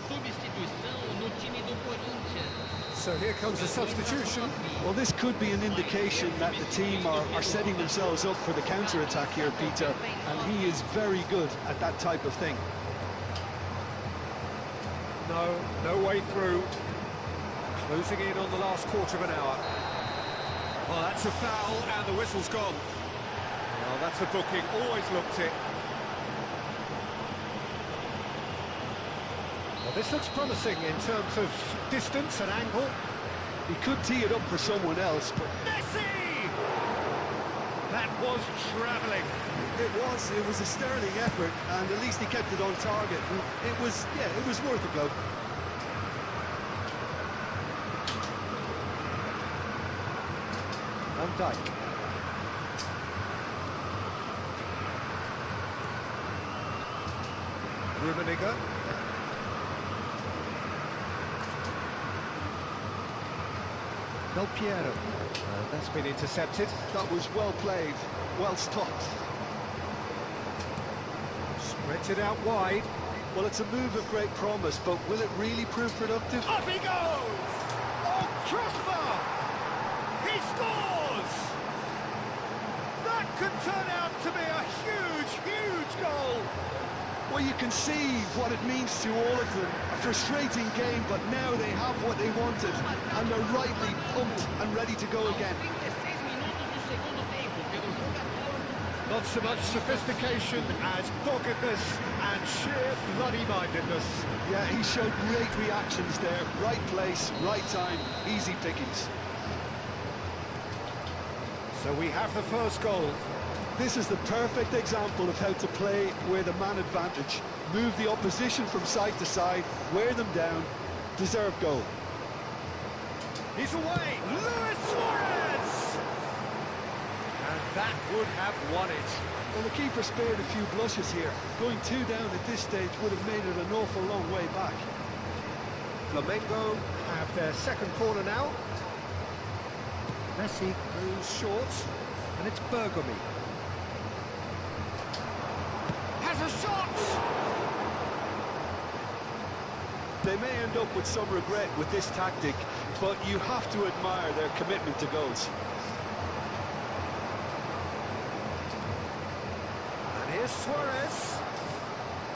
Substituição no time do Corinthians. So here comes a substitution. Well, this could be an indication that the team are setting themselves up for the counter-attack here, Peter, and he is very good at that type of thing. No way through. Closing in on the last quarter of an hour. Well, that's a foul, and the whistle's gone. Well, that's a booking. Always looked it. Well, this looks promising in terms of distance and angle. He could tee it up for someone else, but Messi! That was travelling. it was a sterling effort, and at least he kept it on target. And it was worth a go. Van Dijk. Rummenigge. Del Piero. That's been intercepted. That was well played, well stopped. Spreads it out wide. Well, it's a move of great promise, but will it really prove productive? Up he goes! Oh, crossbar! He scores! That could turn out to be a huge goal! Well, you can see what it means to all of them. A frustrating game, but now they have what they wanted, and they're rightly pumped and ready to go again. 36 minutos do segundo tempo pelo jogador. Not so much sophistication as doggedness and sheer bloody-mindedness. Yeah, he showed great reactions there. Right place, right time, easy pickings. So we have the first goal. This is the perfect example of how to play with a man advantage. Move the opposition from side to side, wear them down, deserve goal. He's away, Luis Suarez! And that would have won it. Well, the keeper spared a few blushes here. Going 2 down at this stage would have made it an awful long way back. Flamengo have their second corner now. Messi goes short, and it's Bergomi. Has a shot! They may end up with some regret with this tactic, but you have to admire their commitment to goals. And here's Suarez.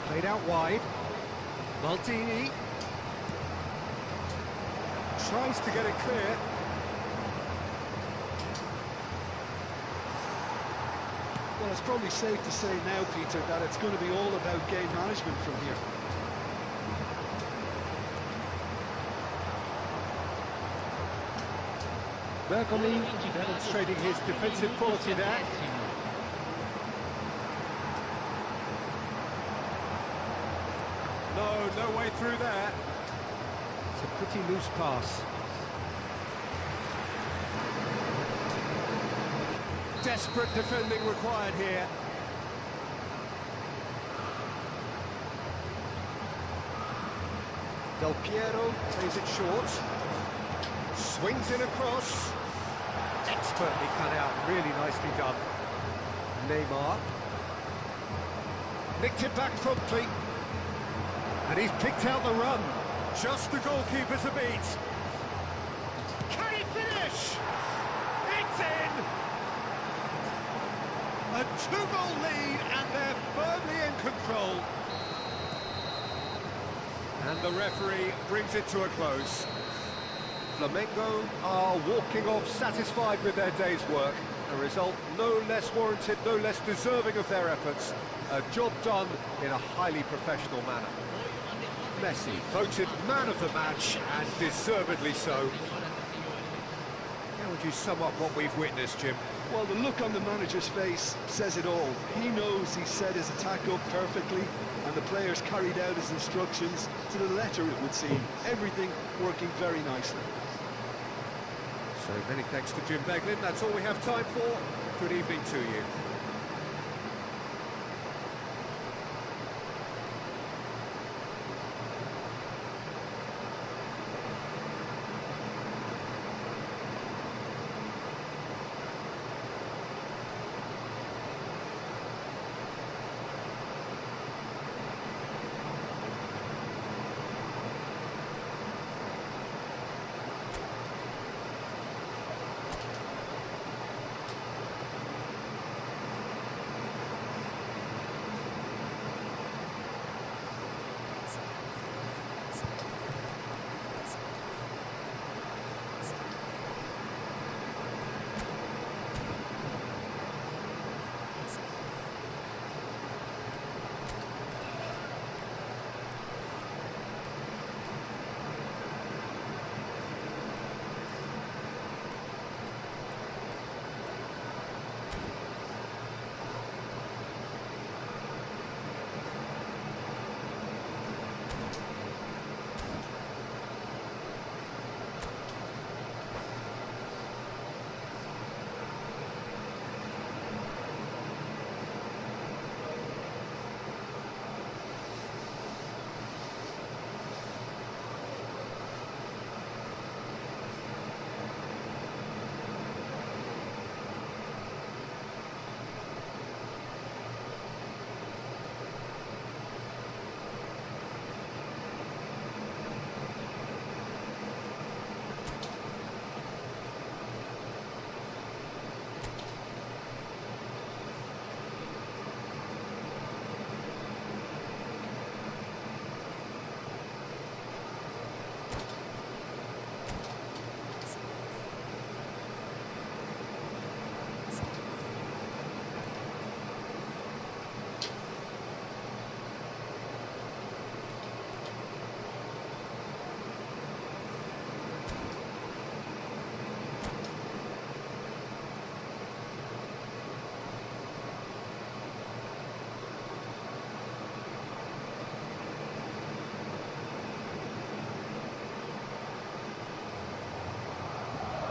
Played out wide. Maldini. Tries to get it clear. Well, it's probably safe to say now, Peter, that it's going to be all about game management from here. Bergomi demonstrating his defensive quality there. No way through there. It's a pretty loose pass. Desperate defending required here. Del Piero plays it short. Swings in across. Expertly cut out, really nicely done. Neymar. Nicked it back promptly. And he's picked out the run. Just the goalkeeper to beat. Can he finish? It's in! A 2-goal lead, and they're firmly in control. And the referee brings it to a close. Flamengo are walking off satisfied with their day's work. A result no less warranted, no less deserving of their efforts. A job done in a highly professional manner. Messi voted man of the match, and deservedly so. How would you sum up what we've witnessed, Jim? Well, the look on the manager's face says it all. He knows he set his attack up perfectly, and the players carried out his instructions to the letter, it would seem. Everything working very nicely. So many thanks to Jim Beglin. That's all we have time for. Good evening to you.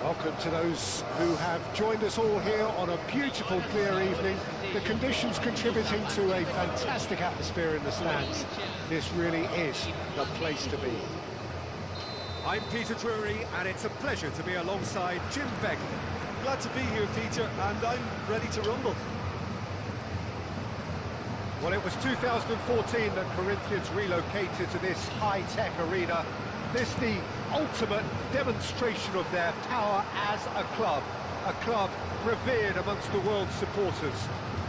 Welcome to those who have joined us all here on a beautiful, clear evening. The conditions contributing to a fantastic atmosphere in the stands. This really is the place to be. I'm Peter Drury, and it's a pleasure to be alongside Jim Beglin. Glad to be here, Peter, and I'm ready to rumble. Well, it was 2014 that Corinthians relocated to this high-tech arena. This the ultimate demonstration of their power as a club revered amongst the world's supporters.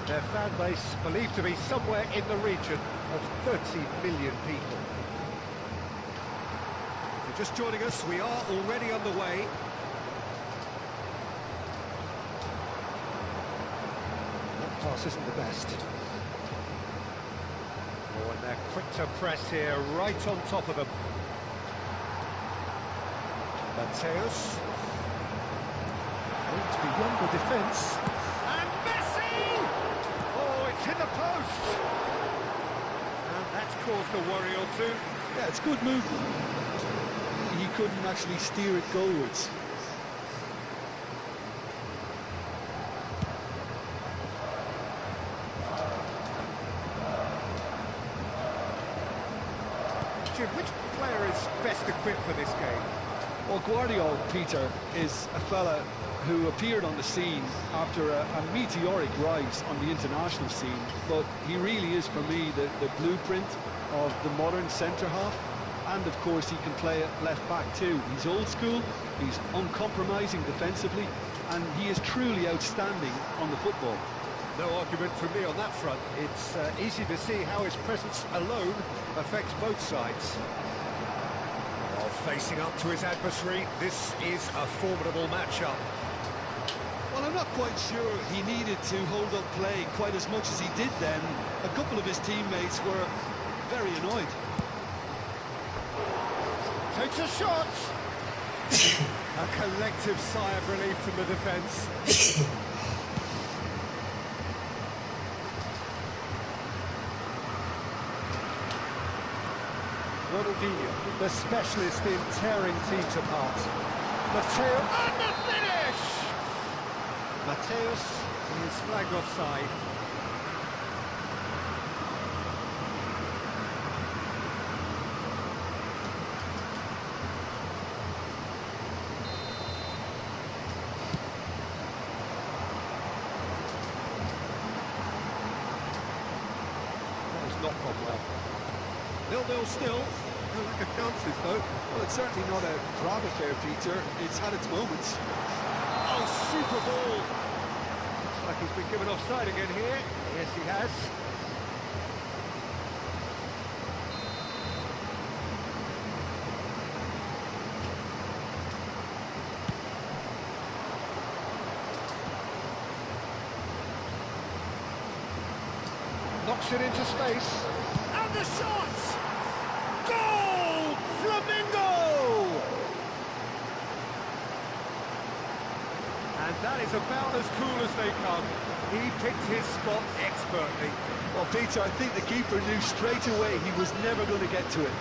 Their fan base believed to be somewhere in the region of 30 million people. If you're just joining us, we are already underway. pass isn't the best. Oh, and they're quick to press here, right on top of them. Mateus. Going to be beyond the defence. And Messi! Oh, it's hit the post! And that's caused a worry or two. Yeah, it's good movement. He couldn't actually steer it goalwards. Jim, which player is best equipped for this game? Well, Guardiola, Peter, is a fella who appeared on the scene after a meteoric rise on the international scene, but he really is, for me, the blueprint of the modern centre-half, and of course he can play at left-back too. He's old school, he's uncompromising defensively, and he is truly outstanding on the football. No argument from me on that front. It's easy to see how his presence alone affects both sides. While facing up to his adversary, this is a formidable matchup. Well, I'm not quite sure he needed to hold up play quite as much as he did then. A couple of his teammates were very annoyed. Takes a shot! A collective sigh of relief from the defence. Ronaldinho, the specialist in tearing teams apart. Mateo, and the finish! Mateus is flagged offside. That has not gone well. 0-0 still. No lack of chances, though. Well, it's certainly not a grab affair, Peter. It's had its moments. Oh, super ball! Looks like he's been given offside again here. Yes, he has. Knocks it into space. And the shot! Goal! Flamingo! And that is about as cool as they come. He picked his spot expertly. Well, Peter, I think the keeper knew straight away he was never going to get to it.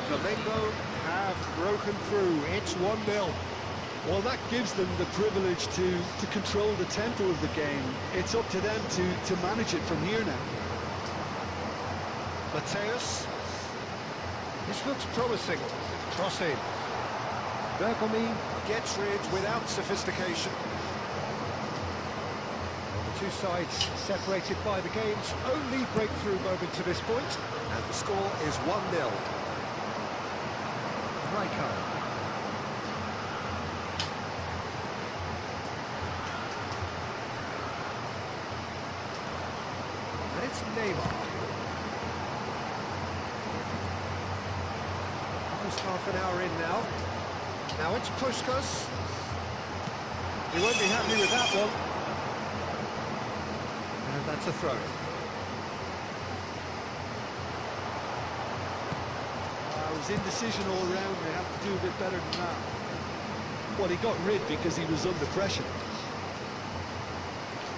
Flamengo have broken through. It's 1-0. Well, that gives them the privilege to control the tempo of the game. It's up to them to manage it from here now. Mateus. This looks promising. Cross in. Bergomi gets rid without sophistication. The two sides separated by the game's only breakthrough moment to this point, and the score is 1-0. Rijkaard. And it's Neymar. Almost half an hour in now. Now it's Puskas. He won't be happy with that one. And that's a throw. It was indecision all around. They have to do a bit better than that. Well, he got rid because he was under pressure.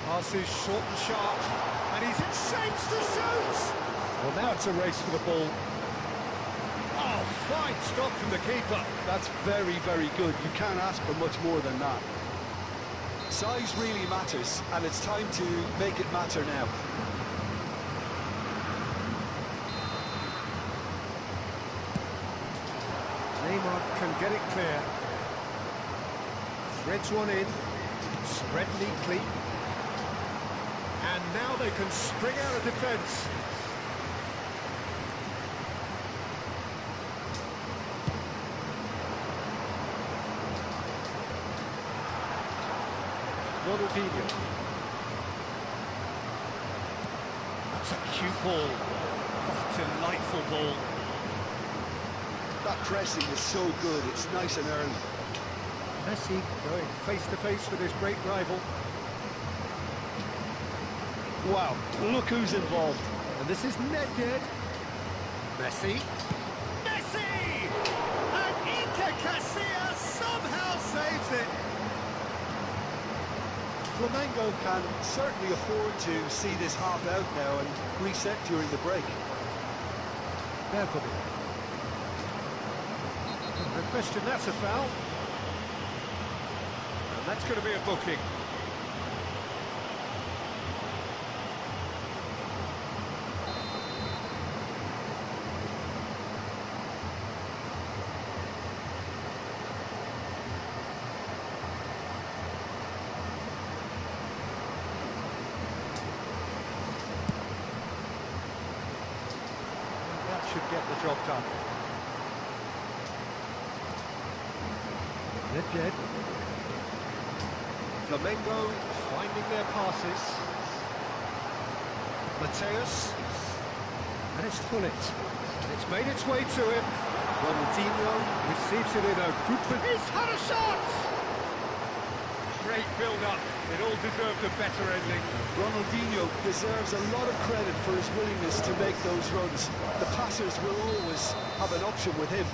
Pass is short and sharp. And he's in shapes to shoot! Well, now it's a race for the ball. Oh, fine stop from the keeper. That's very, very good. You can't ask for much more than that. Size really matters, and it's time to make it matter now. Neymar can get it clear. Threads one in. Spread neatly. And now they can spring out of defence. Ronaldinho. That's a cute ball. Oh, delightful ball. That pressing is so good, it's nice and early. Messi going face to face with his great rival. Wow, look who's involved. And this is Nedved. Messi. Messi! And Iker Casillas somehow saves it. Flamengo can certainly afford to see this half out now and reset during the break. Therefore, no question that's a foul. And that's going to be a booking. That should get the job done. Nedved. Flamengo finding their passes. Mateus. And it's Gullit. And it's made its way to him. Ronaldinho receives it in a good... He's had a shot! Great build-up. It all deserved a better ending. Ronaldinho deserves a lot of credit for his willingness to make those runs. The passers will always have an option with him.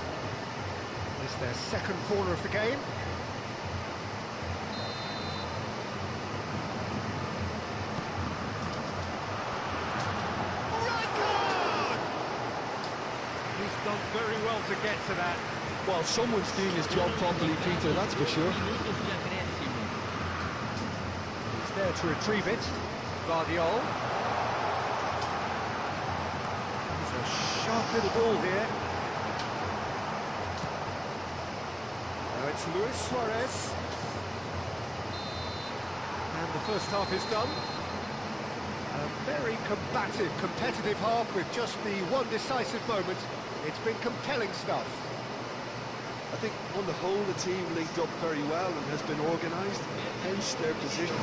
It's their second corner of the game. He's done very well to get to that. Well, someone's doing his job properly, Peter, that's for sure. He's there to retrieve it. Guardiola. It's a sharp little ball here. Now it's Luis Suarez. And the first half is done. A very combative, competitive half with just the one decisive moment. It's been compelling stuff. I think on the whole the team linked up very well and has been organised, hence their position.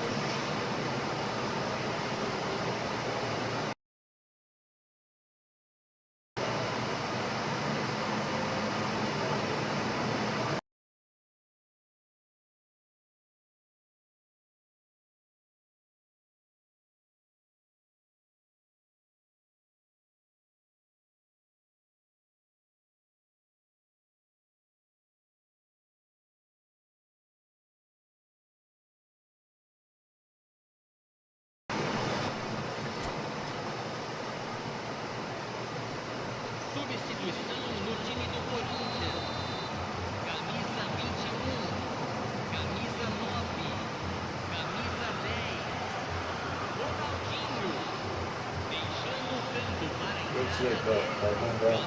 Substituição no time do Corinthians. Camisa 21, camisa 9, camisa 10. Ronaldinho. Deixando o campo para a entrada dele.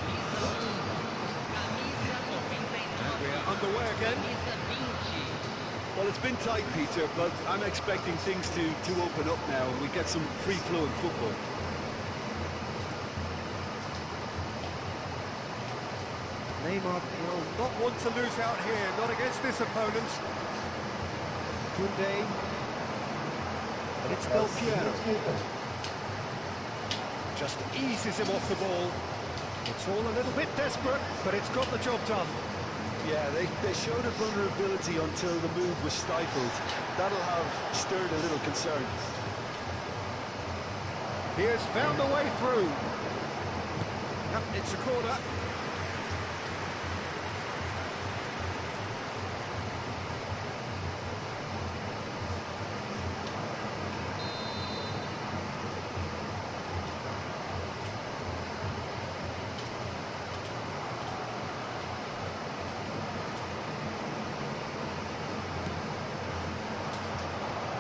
Camisa 1, camisa 99. And we're underway again. Camisa 20. Well, it's been tight, Peter, but I'm expecting things to open up now and we get some free-flowing football. Neymar will not want to lose out here, not against this opponent. Koundé. And it's Del Piero. Just eases him off the ball. It's all a little bit desperate, but it's got the job done. Yeah, they showed a vulnerability until the move was stifled. That'll have stirred a little concern. He has found a way through. Yep, it's a corner.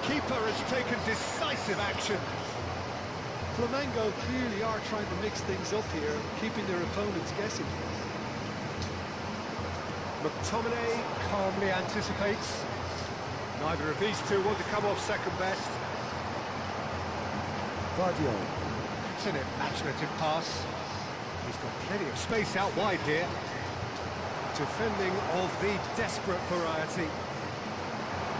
Keeper has taken decisive action. Flamengo clearly are trying to mix things up here, keeping their opponents guessing. McTominay calmly anticipates. Neither of these two want to come off second best. Guardiola. It's an imaginative pass. He's got plenty of space out wide here. Defending of the desperate variety.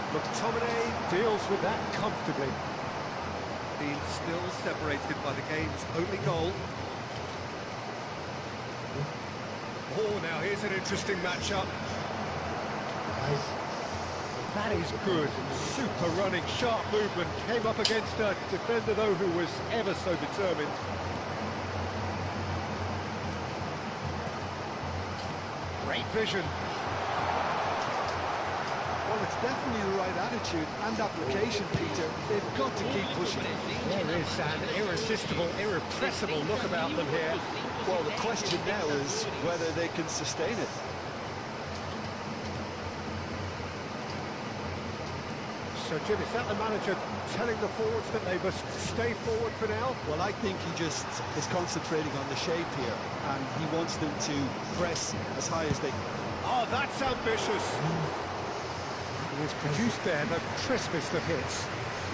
McTominay deals with that comfortably. Being still separated by the game's only goal. Oh, now here's an interesting matchup. That is good. Super running, sharp movement. Came up against a defender, though, who was ever so determined. Great vision. Well, it's definitely the right attitude and application, Peter. They've got to keep pushing. There is an irresistible, irrepressible look about them here. Well, the question now is whether they can sustain it. So, Jim, is that the manager telling the forwards that they must stay forward for now? Well, I think he just is concentrating on the shape here, and he wants them to press as high as they can. Oh, that's ambitious. He has produced there the crispest of hits.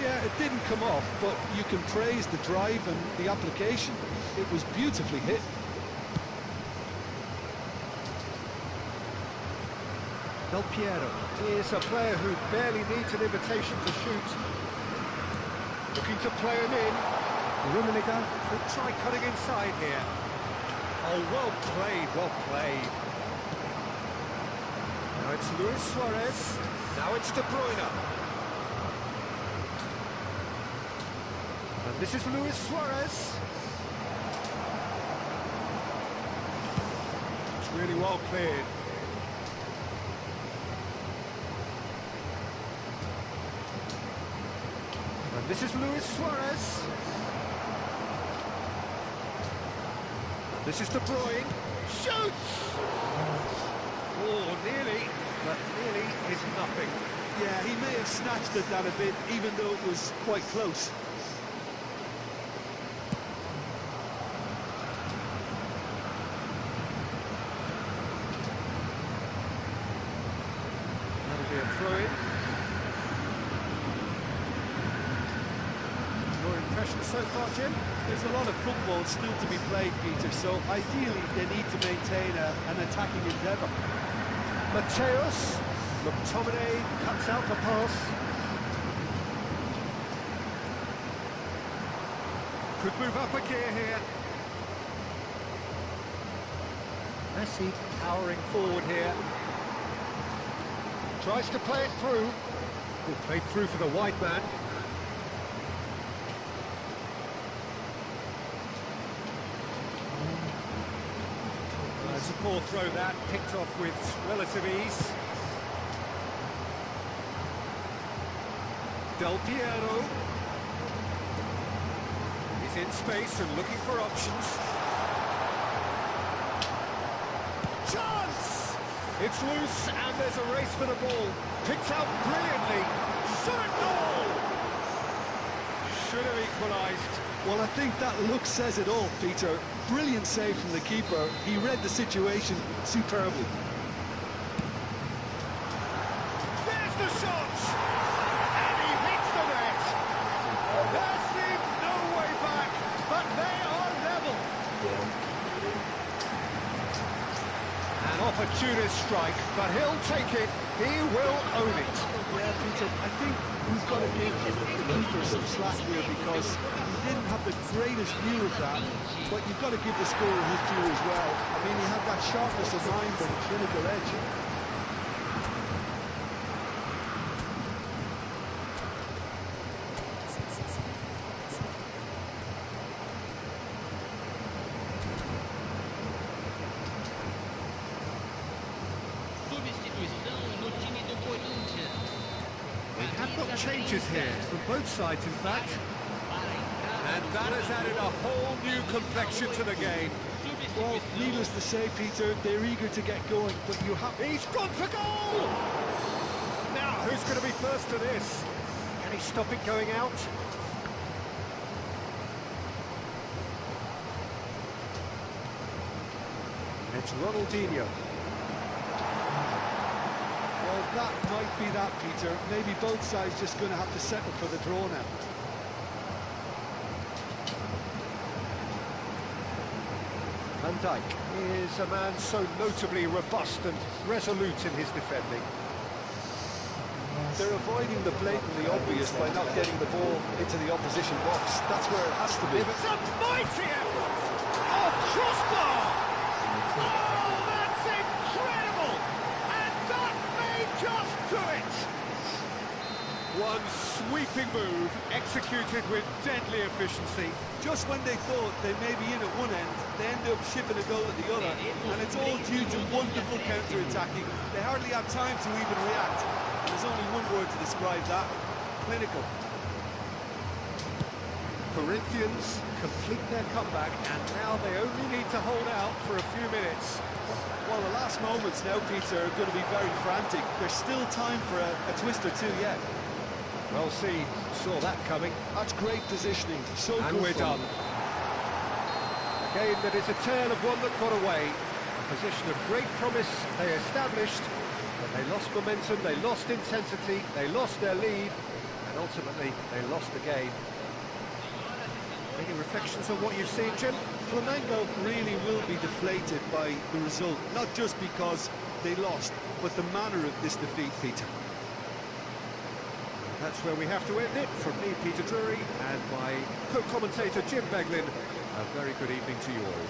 Yeah, it didn't come off, but you can praise the drive and the application. It was beautifully hit. Del Piero is a player who barely needs an invitation to shoot. Looking to play him in. Rummenigge could try cutting inside here. Oh, well played, well played. Now it's Luis Suarez. Now it's De Bruyne. And this is Luis Suarez. It's really well cleared. And this is Luis Suarez. And this is De Bruyne. Shoots! Oh, nearly, but nearly is nothing. Yeah, he may have snatched at that a bit, even though it was quite close. That'll be a throw-in. Your impression so far, Jim? There's a lot of football still to be played, Peter, so ideally they need to maintain an attacking endeavour. Mateus, McTominay cuts out the pass. Could move up a gear here. Messi powering forward here. Tries to play it through. Good play through for the wide man. It's a poor throw that, picked off with relative ease. Del Piero. He's in space and looking for options. Chance! It's loose and there's a race for the ball. Picked out brilliantly. Shot goal! Should have equalised. Well, I think that look says it all, Peter. Brilliant save from the keeper. He read the situation superbly. There's the shot! And he hits the net! There seemed no way back, but they are level. An opportunist strike, but he'll take it. He will own it. Yeah, Peter, I think we've got to give the keeper some slack here because he didn't have the greatest view of that, but you've got to give the scorer his due as well. I mean, he had that sharpness of mind and clinical edge. Substituição no time do Corinthians. We have got changes here, from both sides in fact. And that has added a whole new complexion to the game. Well, needless to say, Peter, they're eager to get going, but you have... He's gone for goal! Now, who's going to be first to this? Can he stop it going out? It's Ronaldinho. Well, that might be that, Peter. Maybe both sides just going to have to settle for the draw now. Van Dijk is a man so notably robust and resolute in his defending. They're avoiding the blatantly obvious by not getting the ball into the opposition box. That's where it has to be. It's a mighty effort! Oh, crossbar! Oh, that's incredible! And that may just do it! sweeping move, executed with deadly efficiency. Just when they thought they may be in at one end, they end up shipping a goal at the other, and it's all due to wonderful counter-attacking. They hardly have time to even react, and there's only one word to describe that: clinical. Corinthians complete their comeback, and now they only need to hold out for a few minutes. Well, the last moments now, Peter, are going to be very frantic. There's still time for a twist or two yet. Well seen, saw that coming. That's great positioning, so And good we're from done. him. A game that is a tale of one that got away. A position of great promise they established, but they lost momentum, they lost intensity, they lost their lead, and ultimately they lost the game. Any reflections on what you've seen, Jim? Flamengo really will be deflated by the result, not just because they lost, but the manner of this defeat, Peter. That's where we have to end it. From me, Peter Drury, and my co-commentator, Jim Beglin, a very good evening to you all.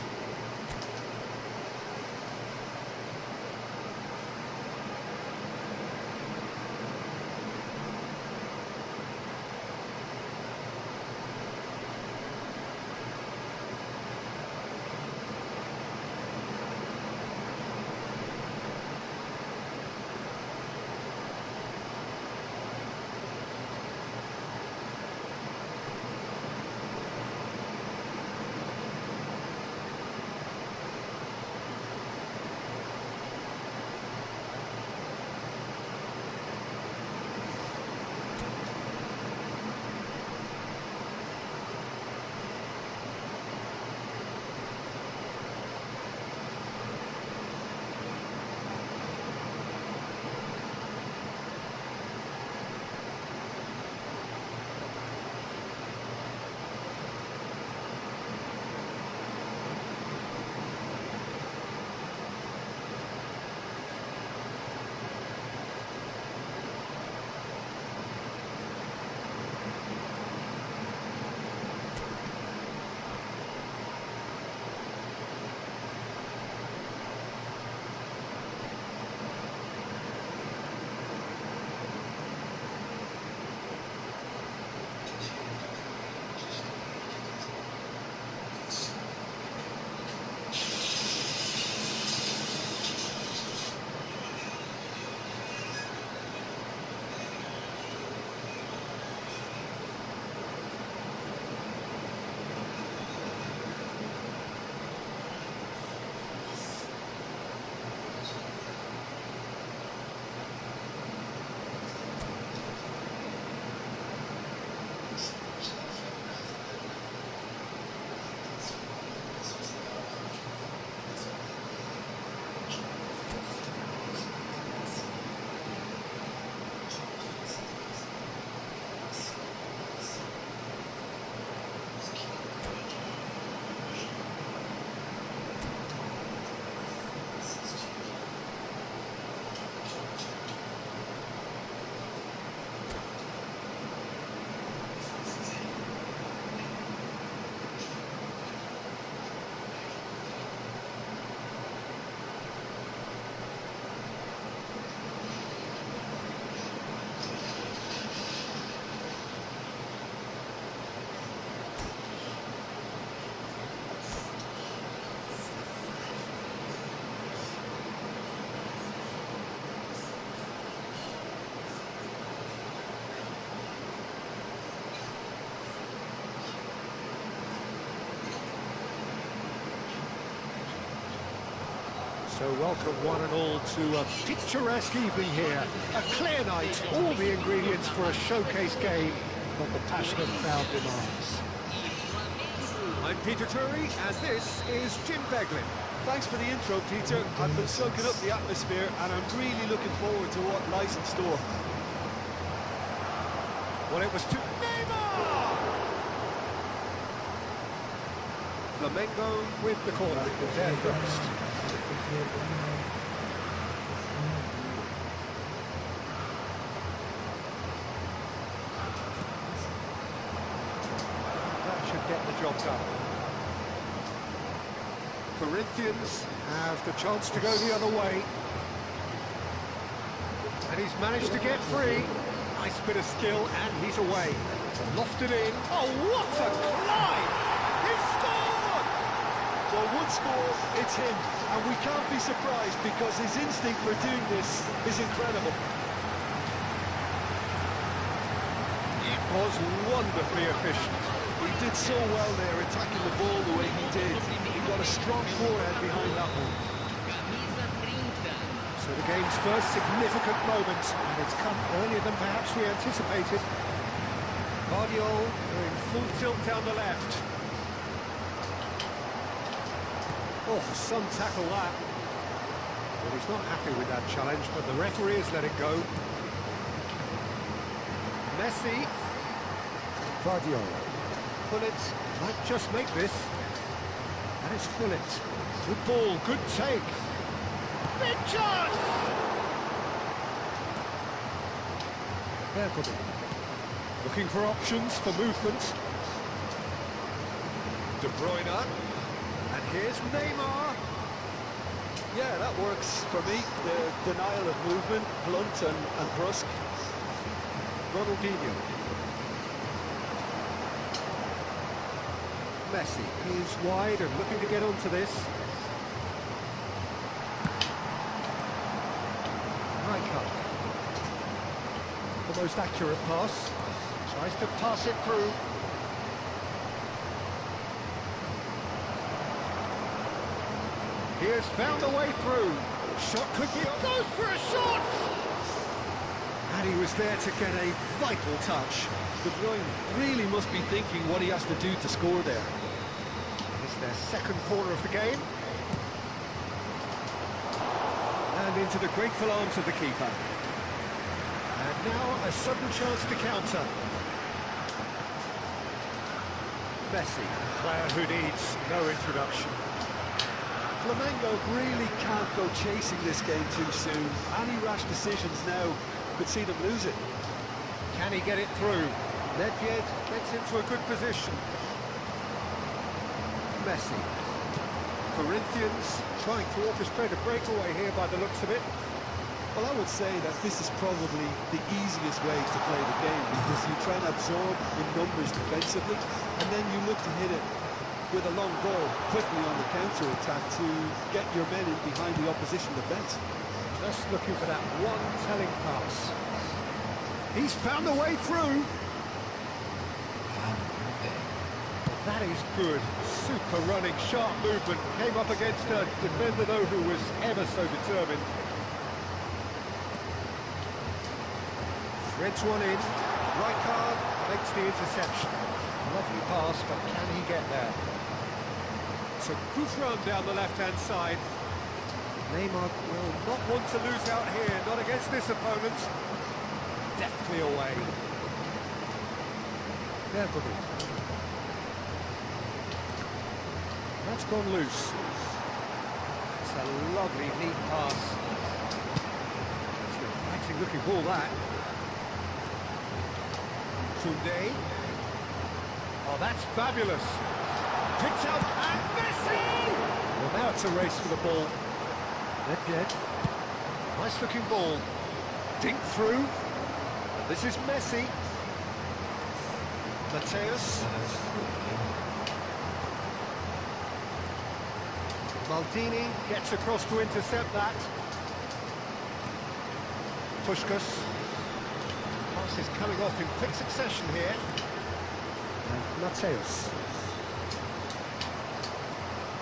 So welcome one and all to a picturesque evening here. A clear night, all the ingredients for a showcase game that the passionate crowd demands. I'm Peter Drury, and this is Jim Beglin. Thanks for the intro, Peter. I've been soaking up the atmosphere, and I'm really looking forward to what lies in store. Well, it was to Neymar! Flamengo with the corner, there first. That should get the job done. Corinthians have the chance to go the other way. And he's managed to get free. Nice bit of skill, and he's away. Lofted in. Oh, what a climb! He's scored! Well, one score, it's him, and we can't be surprised because his instinct for doing this is incredible. It was wonderfully efficient. He did so well there, attacking the ball the way he did. He got a strong forehand behind that one. Camisa 30. So the game's first significant moment, and it's come earlier than perhaps we anticipated. Guardiol doing full tilt down the left. Oh, some tackle that. Well, he's not happy with that challenge, but the referee has let it go. Messi. Guardiol. Pullet might just make this. And it's Pullet. Good ball, good take. Big chance! Bergkamp. Looking for options for movement. De Bruyne. And here's Neymar. Yeah, that works for me. The denial of movement, blunt and brusque. Ronaldinho. Messi. He's wide and looking to get onto this. Rijkaard. The most accurate pass. Tries to pass it through. He has found a way through. Shot could be... Goes for a shot! And he was there to get a vital touch. De Bruyne really must be thinking what he has to do to score there. It's their second corner of the game. And into the grateful arms of the keeper. And now a sudden chance to counter. Messi, player who needs no introduction. Flamengo really can't go chasing this game too soon. Any rash decisions now could see them lose it. Can he get it through? Nedved gets into a good position. Messi. Corinthians trying to orchestrate a breakaway here by the looks of it. Well, I would say that this is probably the easiest way to play the game because you try and absorb in numbers defensively and then you look to hit it with a long ball quickly on the counter-attack to get your men in behind the opposition defence. Just looking for that one telling pass. He's found a way through. That is good. Super running, sharp movement. Came up against a defender, though, who was ever so determined. Threads one in. Rijkaard makes the interception. Lovely pass, but can he get there? It's a good run down the left-hand side. Neymar will not want to lose out here, not against this opponent. Definitely away. Bergkamp. That's gone loose. It's a lovely, neat pass. It's an exciting looking ball, that. Koundé. Oh, that's fabulous. Picked up, and Messi! Well, now it's a race for the ball. Nedved. Nice looking ball. Dink through. This is Messi. Mateus. Maldini gets across to intercept that. Puskás. Pass is coming off in quick succession here. And Mateus.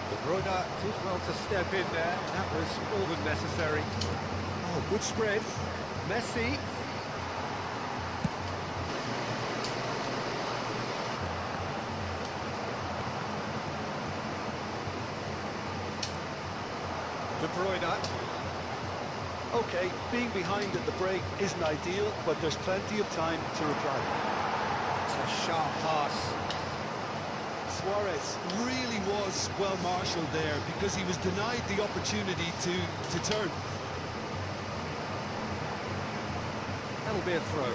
De Bruyne did well to step in there. That was more than necessary. Oh, good spread. Messi. De Bruyne. OK, being behind at the break isn't ideal, but there's plenty of time to reply. It's a sharp pass. Suarez really was well marshalled there because he was denied the opportunity to turn. That'll be a throw.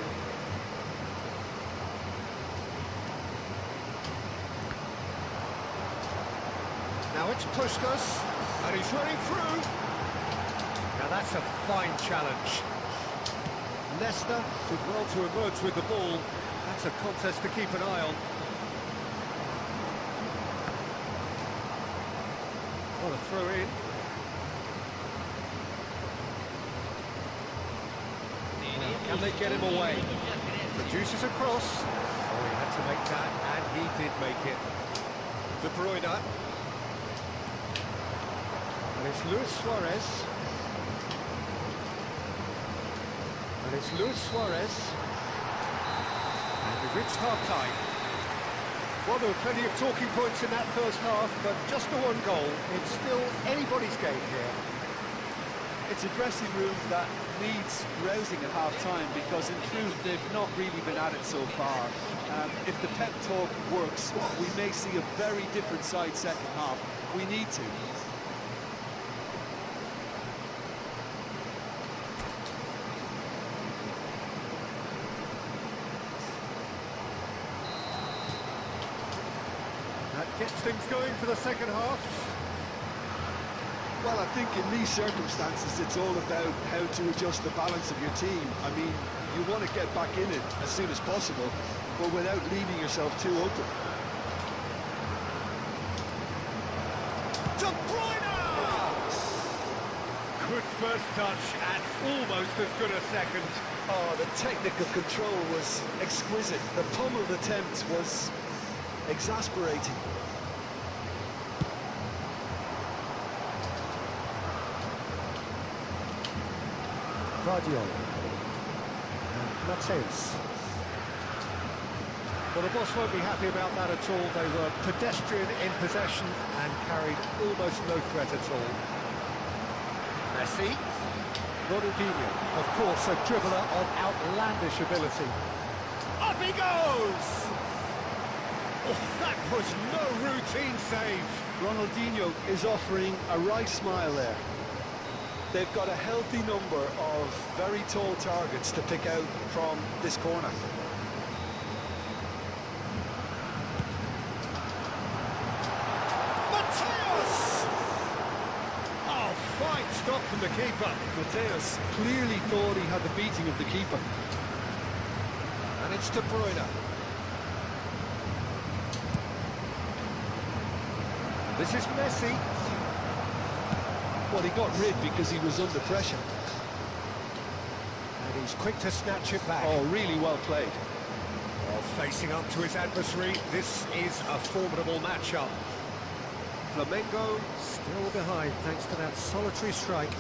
Now it's Puskás, and he's running through. Now that's a fine challenge. Leicester did well to emerge with the ball. That's a contest to keep an eye on. What a throw in. Can they get him away? Produces a cross. Oh, he had to make that, and he did make it. De Bruyne. And it's Luis Suarez. And it's Luis Suarez. And we've reached half-time. Well, there were plenty of talking points in that first half, but just the one goal. It's still anybody's game here. It's a dressing room that needs rousing at half-time because in truth they've not really been at it so far. If the pep talk works, we may see a very different side second half. We need to. That gets things going for the second half. Well, I think in these circumstances it's all about how to adjust the balance of your team. I mean, you want to get back in it as soon as possible, but without leaving yourself too open. De Bruyne! Good first touch and almost as good a second. Oh, the technical control was exquisite. The pummeled attempt was exasperating. Guardiola. And Mateus. Well, the boss won't be happy about that at all. They were pedestrian in possession and carried almost no threat at all. Messi. Ronaldinho. Of course, a dribbler of outlandish ability. Up he goes! Oh, that was no routine save. Ronaldinho is offering a right smile there. They've got a healthy number of very tall targets to pick out from this corner. Mateus! Oh, fine stop from the keeper. Mateus clearly thought he had the beating of the keeper. And it's De Bruyne. This is Messi. Well, he got rid because he was under pressure. And he's quick to snatch it back. Oh, really well played. Well, facing up to his adversary, this is a formidable matchup. Flamengo still behind thanks to that solitary strike.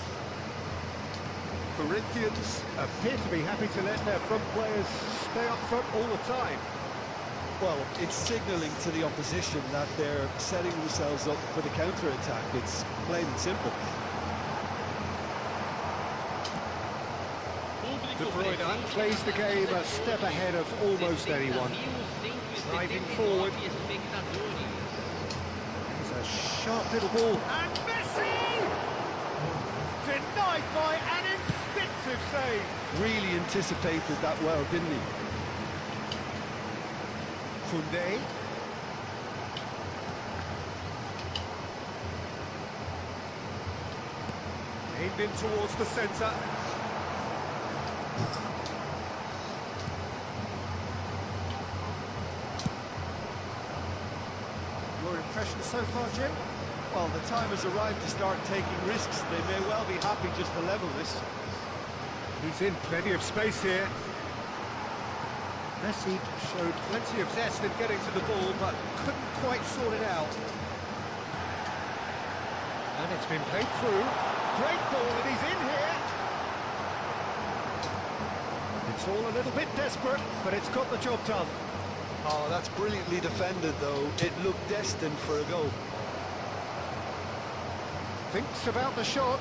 Corinthians appear to be happy to let their front players stay up front all the time. Well, it's signalling to the opposition that they're setting themselves up for the counter-attack. It's plain and simple. De Bruyne plays the game a step ahead of almost anyone. Driving forward. It's a sharp little ball. And Messi! Denied by an instinctive save. Really anticipated that well, didn't he? Koundé. Aimed in towards the centre. Your impression so far, Jim? Well, the time has arrived to start taking risks. They may well be happy just to level this. He's in plenty of space here. Messi showed plenty of zest in getting to the ball, but couldn't quite sort it out. And it's been played through. Great ball, and he's in here. It's all a little bit desperate, but it's got the job done. Oh, that's brilliantly defended, though. It looked destined for a goal. Thinks about the shot.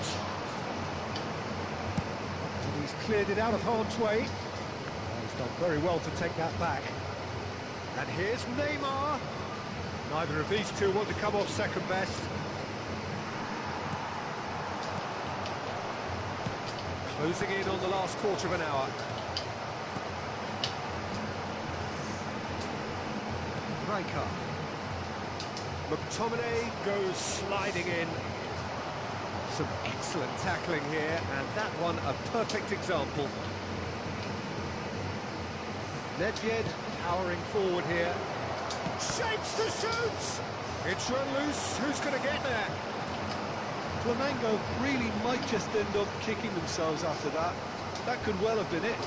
And he's cleared it out of harm's way. He's done very well to take that back. And here's Neymar. Neither of these two want to come off second best. Closing in on the last quarter of an hour. Rijkaard. McTominay goes sliding in. Some excellent tackling here, and that one a perfect example. Nedved powering forward here. Shapes to shoot! It's run loose. Who's going to get there? Flamengo really might just end up kicking themselves after that. That could well have been it.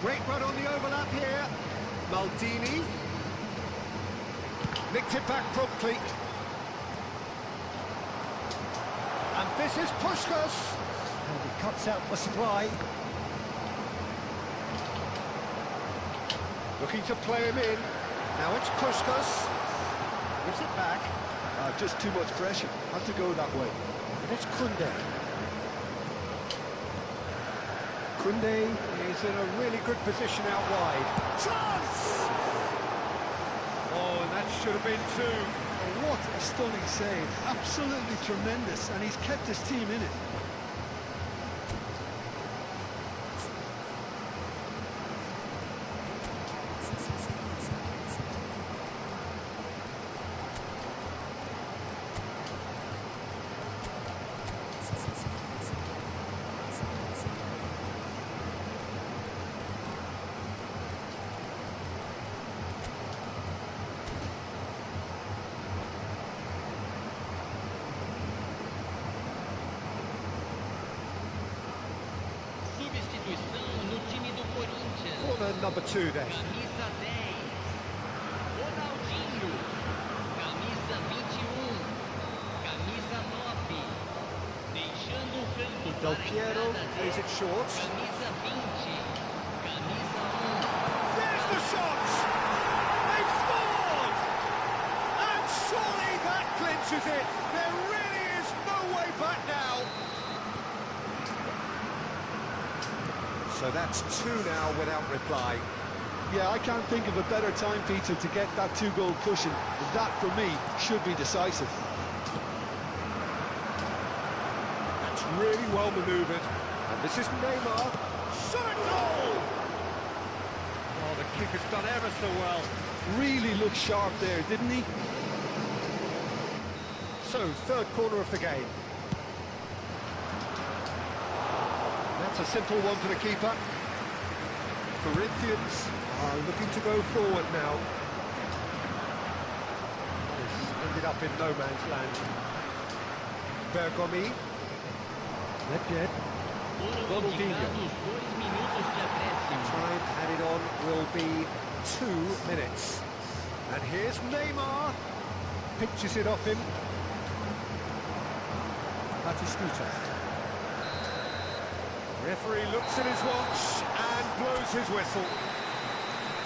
Great run on the overlap here. Maldini. Nicked it back promptly. And this is Puskás. And he cuts out the supply. Looking to play him in. Now it's Puskás. Gives it back. Just too much pressure. Had to go that way. And it's Koundé. Koundé is in a really good position out wide. Chance! Oh, and that should have been two. What a stunning save. Absolutely tremendous. And he's kept his team in it. Substituição no time do Corinthians. Corner number 2 then. Camisa 10. Ronaldinho. Camisa 21. Camisa 9. Deixando o campo Del para a Piero entrada plays de it short. Camisa 20. Camisa There's the shot! They've scored! And surely that clinches it. There really is no way back now. So that's 2 now without reply. Yeah, I can't think of a better time, Peter, to get that 2-goal cushion. That, for me, should be decisive. That's really well manoeuvred. And this is Neymar. Shot at goal! Oh, the kick has done ever so well. Really looked sharp there, didn't he? So, third corner of the game. That's a simple one for the keeper. Corinthians are looking to go forward now. This ended up in no man's land. Bergomi. Nedved. Foram indicados 2 minutos de acréscimo. Time added on will be 2 minutes. And here's Neymar. Pinches it off him. Batistuta. Referee looks at his watch and blows his whistle.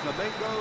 Flamengo